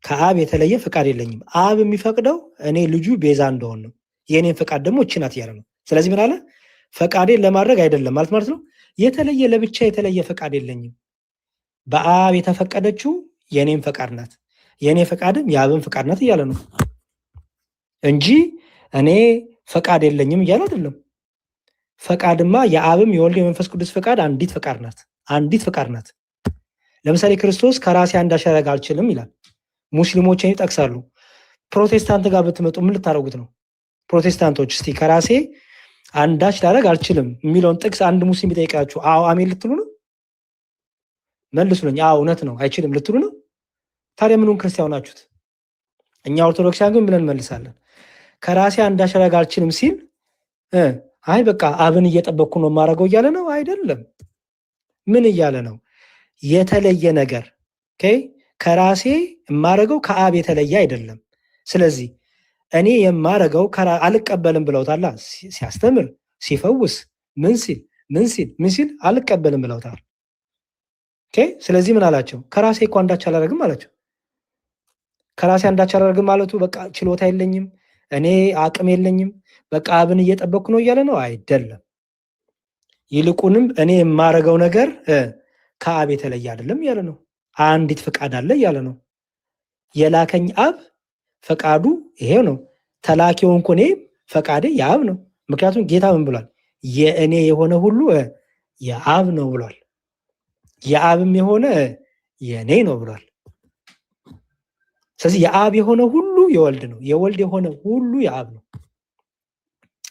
ከአብ የተለየ ፈቃድ የለኝም። አብ የሚፈቅደው እኔ ልጁ ቤዛ እንደሆን ነው። የእኔን ፈቃድ ደግሞ እቺ ናት እያለ ነው። ስለዚህ ምን አለ? ፈቃዴን ለማድረግ አይደለም ማለት ነው። የተለየ ለብቻ የተለየ ፈቃድ የለኝም። በአብ የተፈቀደችው የእኔም ፈቃድ ናት፣ የእኔ ፈቃድም የአብን ፈቃድ ናት እያለ ነው እንጂ እኔ ፈቃድ የለኝም እያለ አይደለም። ፈቃድማ የአብም የወልድ የመንፈስ ቅዱስ ፈቃድ አንዲት ፈቃድ ናት፣ አንዲት ፈቃድ ናት። ለምሳሌ ክርስቶስ ከራሴ አንዳች ላደርግ አልችልም ይላል። ሙስሊሞችን ይጠቅሳሉ። ፕሮቴስታንት ጋር ብትመጡ ምን ልታደርጉት ነው? ፕሮቴስታንቶች እስቲ ከራሴ አንዳች ላደርግ አልችልም የሚለውን ጥቅስ አንድ ሙስሊም ቢጠይቃችሁ አዎ አሜን ልትሉ ነው? መልሱልኝ። አዎ እውነት ነው አይችልም ልትሉ ነው? ታዲያ ምኑን ክርስቲያን ናችሁት? እኛ ኦርቶዶክሳውያን ግን ብለን እንመልሳለን። ከራሴ አንዳች ላደርግ አልችልም ሲል አይ በቃ አብን እየጠበቅኩ ነው የማደርገው እያለ ነው? አይደለም። ምን እያለ ነው? የተለየ ነገር ከራሴ የማደርገው ከአብ የተለየ አይደለም። ስለዚህ እኔ የማደርገው አልቀበልም ብለውታል። ሲያስተምር ሲፈውስ ምን ሲል አልቀበልም ብለውታል። ስለዚህ ምን አላቸው? ከራሴ እኮ አንዳች አላደርግም አላቸው። ከራሴ አንዳች አላደርግም ማለቱ በቃ ችሎታ የለኝም እኔ አቅም የለኝም በቃ አብን እየጠበቅኩ ነው እያለ ነው? አይደለም። ይልቁንም እኔ የማደርገው ነገር ከአብ የተለየ አይደለም እያለ ነው። አንዲት ፈቃድ አለ እያለ ነው። የላከኝ አብ ፈቃዱ ይሄው ነው። ተላኪው እንኳ እኔ ፈቃዴ የአብ ነው። ምክንያቱም ጌታ ምን ብሏል? የእኔ የሆነ ሁሉ የአብ ነው ብሏል። የአብም የሆነ የእኔ ነው ብሏል። ስለዚህ የአብ የሆነ ሁሉ የወልድ ነው፣ የወልድ የሆነ ሁሉ የአብ ነው።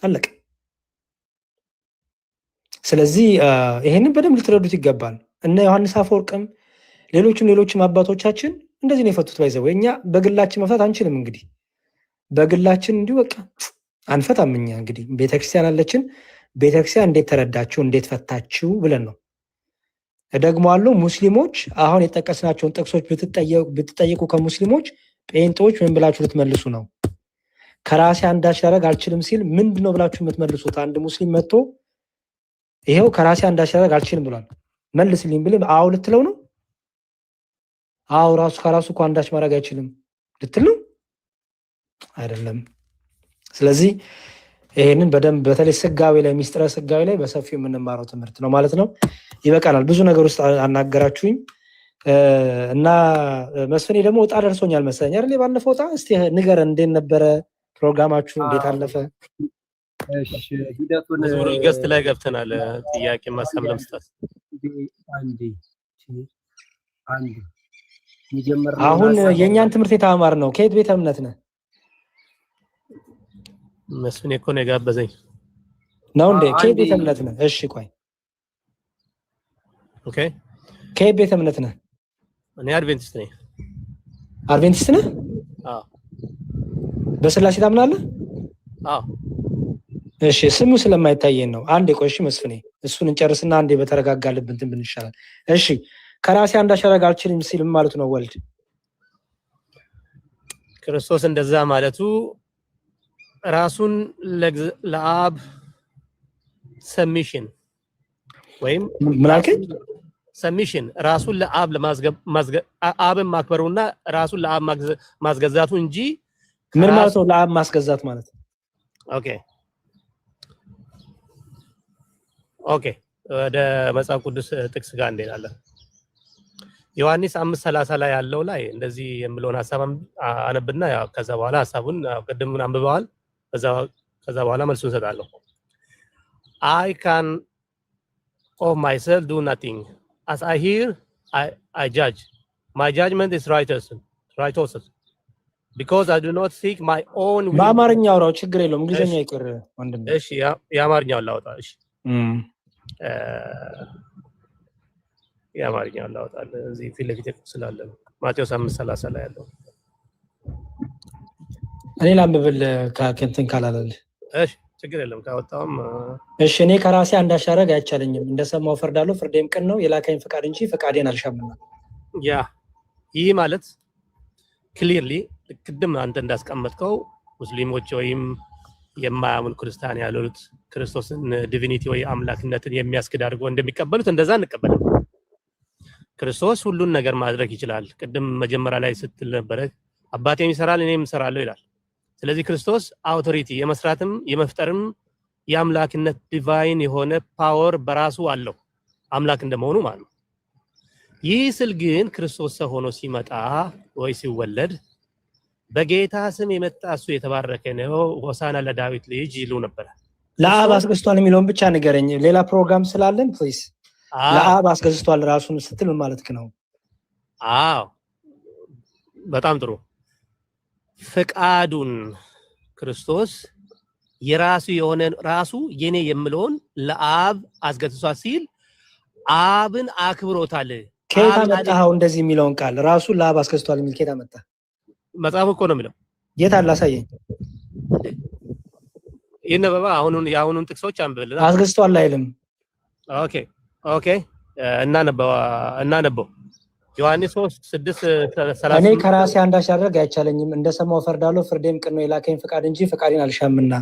አለቀ። ስለዚህ ይሄንን በደንብ ልትረዱት ይገባል። እነ ዮሐንስ አፈወርቅም ሌሎችም አባቶቻችን እንደዚህ ነው የፈቱት። ባይዘው እኛ በግላችን መፍታት አንችልም። እንግዲህ በግላችን እንዲሁ በቃ አንፈታም። እኛ እንግዲህ ቤተክርስቲያን አለችን። ቤተክርስቲያን እንዴት ተረዳችሁ እንዴት ፈታችሁ ብለን ነው። ደግሞ አለው ሙስሊሞች አሁን የጠቀስናቸውን ጥቅሶች ብትጠየቁ ከሙስሊሞች ጴንጤዎች ምን ብላችሁ ልትመልሱ ነው? ከራሴ አንዳች ላደርግ አልችልም ሲል ምንድነው ብላችሁ የምትመልሱት? አንድ ሙስሊም መጥቶ ይሄው ከራሴ አንዳች ላደርግ አልችልም ብሏል መልስልኝ ብልህ አዎ ልትለው ነው? አዎ ራሱ ከራሱ እኮ አንዳች ማድረግ አይችልም ልትል ነው? አይደለም። ስለዚህ ይሄንን በደንብ በተለይ ስጋዌ ላይ ሚስጥረ ስጋዌ ላይ በሰፊው የምንማረው ትምህርት ነው ማለት ነው። ይበቃናል። ብዙ ነገር ውስጥ አናገራችሁኝ እና መስፍኔ ደግሞ ወጣ ደርሶኛል መሰለኝ አይደል? ባለፈው ወጣ። እስቲ ንገረን እንዴት ነበረ ፕሮግራማችሁ? እንዴት አለፈ? እሺ ሂደቱን ገስት ላይ ገብተናል። ጥያቄ ማሳብ ለመስጠት አሁን የኛን ትምህርት የተማር ነው። ከየት ቤተ እምነት ነህ? መስፍኔ እኮ ነው የጋበዘኝ ነው እንዴ? ከየት ቤተ እምነት ነህ? እሺ ቆይ ኦኬ። ከየት ቤተ እምነት ነህ? እኔ አድቬንቲስት ነኝ። አድቬንቲስት ነህ? አዎ። በስላሴ ታምናለህ? አዎ። እሺ ስሙ ስለማይታየን ነው። አንዴ ቆይ እሺ መስፍኔ እሱን እንጨርስና አንዴ በተረጋጋ ልብ እንትን ብንሻላል። እሺ ከራሴ አንዳች ላደርግ አልችልም ሲል ማለት ነው ወልድ ክርስቶስ እንደዛ ማለቱ ራሱን ለአብ ሰሚሽን ወይም ምን አልከኝ? ሰሚሽን ራሱን ለአብ አብን ማክበሩና ራሱን ለአብ ማስገዛቱ እንጂ ምን ማለት ነው ለአብ ማስገዛት ማለት? ኦኬ ወደ መጽሐፍ ቅዱስ ጥቅስ ጋር እንሄዳለን። ዮሐንስ 5:30 ላይ ያለው ላይ እንደዚህ የሚለውን ሐሳብ አነብና ከዛ በኋላ ሐሳቡን ቅድም አንብበዋል። ከዛ በኋላ መልሱን እንሰጣለሁ። I can of myself do nothing. As I hear, I judge. My judgment is righteous. Because I do not seek my own will. በአማርኛ አውራው ችግር የለውም እንግሊዝኛ ይቅር ወንድም። እሺ የአማርኛውን ላውጣ። እሺ የአማርኛውን ላውጣ። እዚህ ፊት ለፊት ስላለ ነው። ማቴዎስ 5:30 ላይ ያለው እኔ ላንብብል ከእንትን ካላለልህ። እሺ ችግር የለም ካወጣውም። እሺ እኔ ከራሴ አንዳች ላደርግ አይቻለኝም፣ እንደሰማው ፈርዳለሁ፣ ፍርዴም ቅን ነው፣ የላከኝ ፈቃድ እንጂ ፈቃዴን አልሻምና። ያ ይህ ማለት ክሊርሊ ቅድም አንተ እንዳስቀመጥከው ሙስሊሞች ወይም የማያምኑ ክርስቲያን ያሉት ክርስቶስን ዲቪኒቲ ወይ አምላክነትን የሚያስክድ አድርገው እንደሚቀበሉት እንደዛ እንቀበል። ክርስቶስ ሁሉን ነገር ማድረግ ይችላል። ቅድም መጀመሪያ ላይ ስትል ነበረ አባቴም ይሰራል እኔም እሰራለሁ ይላል። ስለዚህ ክርስቶስ አውቶሪቲ የመስራትም የመፍጠርም የአምላክነት ዲቫይን የሆነ ፓወር በራሱ አለው አምላክ እንደመሆኑ ማለት ነው። ይህ ስል ግን ክርስቶስ ሰው ሆኖ ሲመጣ ወይ ሲወለድ በጌታ ስም የመጣ እሱ የተባረከ ነው ሆሳዕና ለዳዊት ልጅ ይሉ ነበር። ለአብ አስገዝቷል የሚለውን ብቻ ንገረኝ፣ ሌላ ፕሮግራም ስላለን ፕሊዝ። ለአብ አስገዝቷል ራሱን ስትል ምን ማለት ነው? አዎ በጣም ጥሩ። ፈቃዱን ክርስቶስ የራሱ የሆነ ራሱ የኔ የምለውን ለአብ አስገዝቷል ሲል አብን አክብሮታል። ከየት አመጣኸው እንደዚህ የሚለውን ቃል ራሱ ለአብ አስገዝቷል የሚል ከየት አመጣ? መጽሐፍ እኮ ነው የሚለው። የት አለ አሳየኝ። ይነበባ የአሁኑን ጥቅሶች አንብብልን። አስገዝቷል አይልም። ኦኬ እናነበው ዮሐንስ 3:6 እኔ ከራሴ አንዳች ላደርግ አይቻለኝም፣ እንደሰማው ፈርዳለሁ፣ ፍርዴም ቅን ነው፣ የላከኝ ፈቃድ እንጂ ፈቃዴን አልሻምና።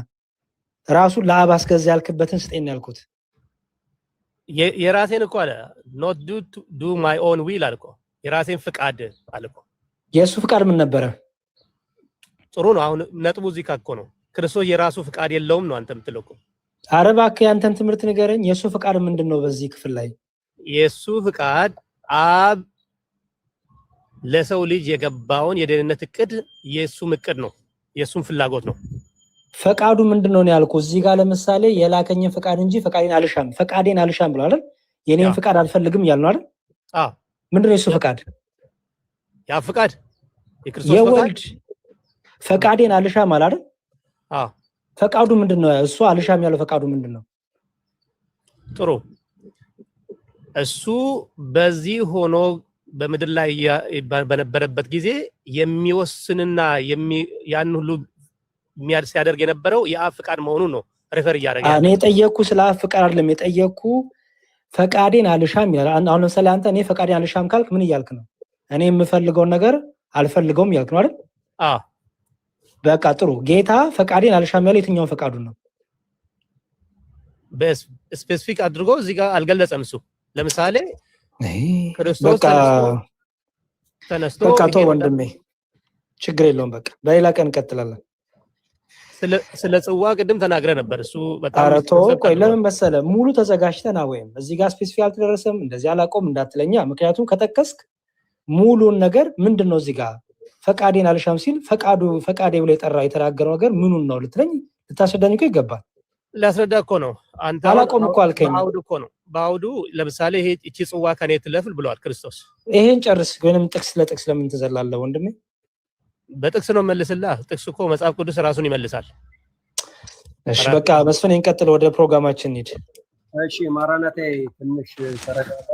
ራሱ ለአብ አስገዛ ያልክበትን ስጤን ያልኩት የራሴን እኮ አለ not do my own will አልኩ። የራሴን ፈቃድ አልኩ። የእሱ ፈቃድ ምን ነበረ? ጥሩ ነው። አሁን ነጥቡ እዚህ እኮ ነው። ክርስቶስ የራሱ ፈቃድ የለውም ነው አንተ የምትለው እኮ። ኧረ እባክህ ያንተን ትምህርት ንገረኝ። የእሱ ፈቃድ ምንድነው? በዚህ ክፍል ላይ የእሱ ፈቃድ አብ ለሰው ልጅ የገባውን የደህንነት እቅድ የእሱም እቅድ ነው፣ የእሱም ፍላጎት ነው። ፈቃዱ ምንድነው ነው ያልኩህ። እዚህ ጋር ለምሳሌ የላከኝን ፈቃድ እንጂ ፈቃዴን አልሻም ብሎ አይደል? የኔን ፈቃድ አልፈልግም እያልን ነው አይደል? አዎ። ምንድነው የሱ ፈቃድ? ያ ፈቃድ የክርስቶስ የወልድ ፈቃዴን አልሻም አለ አይደል? አዎ። ፈቃዱ ምንድነው? እሱ አልሻም ያለው ፈቃዱ ምንድነው? ጥሩ። እሱ በዚህ ሆኖ በምድር ላይ በነበረበት ጊዜ የሚወስንና ያን ሁሉ ሲያደርግ የነበረው የአብ ፈቃድ መሆኑን ነው ሬፈር እያደረገ። እኔ የጠየቅኩ ስለ አብ ፈቃድ አይደለም የጠየቅኩ፣ ፈቃዴን አልሻም ይላል። አሁን ለምሳሌ አንተ እኔ ፈቃዴን አልሻም ካልክ ምን እያልክ ነው? እኔ የምፈልገውን ነገር አልፈልገውም እያልክ ነው አይደል? አዎ። በቃ ጥሩ። ጌታ ፈቃዴን አልሻም ያለው የትኛውን ፈቃዱን ነው? በስፔሲፊክ አድርጎ እዚህ ጋር አልገለጸም እሱ። ለምሳሌ ክርስቶስ ተነስቶ በቃ ተው ወንድሜ፣ ችግር የለውም። በቃ በሌላ ቀን እንቀጥላለን። ስለ ጽዋ ቅድም ተናግረ ነበር። እሱ በጣም አረቶ ቆይ ለምን መሰለ ሙሉ ተዘጋጅተና ወይም እዚህ ጋር ስፔሲፊክ አልተደረሰም እንደዚህ አላቆም እንዳትለኛ። ምክንያቱም ከጠቀስክ ሙሉን ነገር ምንድነው እዚህ ጋር ፈቃዴን አልሻም ሲል ፈቃዴ ብሎ የተናገረው ነገር ምኑን ነው ልትለኝ ልታስረዳኝ እኮ ይገባል። ላስረዳ እኮ ነው። አንተ አላቆም እኮ አልከኝ። ባውዱ እኮ ነው። ባውዱ ለምሳሌ ይሄ እቺ ጽዋ ከኔ ትለፍል ብለዋል ክርስቶስ። ይሄን ጨርስ። ወይንም ጥቅስ ለጥቅስ ለምን ትዘላለህ ወንድሜ? በጥቅስ ነው መልስልህ። ጥቅስ እኮ መጽሐፍ ቅዱስ ራሱን ይመልሳል። እሺ በቃ መስፍን እንቀጥል፣ ወደ ፕሮግራማችን እንሂድ። እሺ ማራናቴ ትንሽ ተረጋጋ።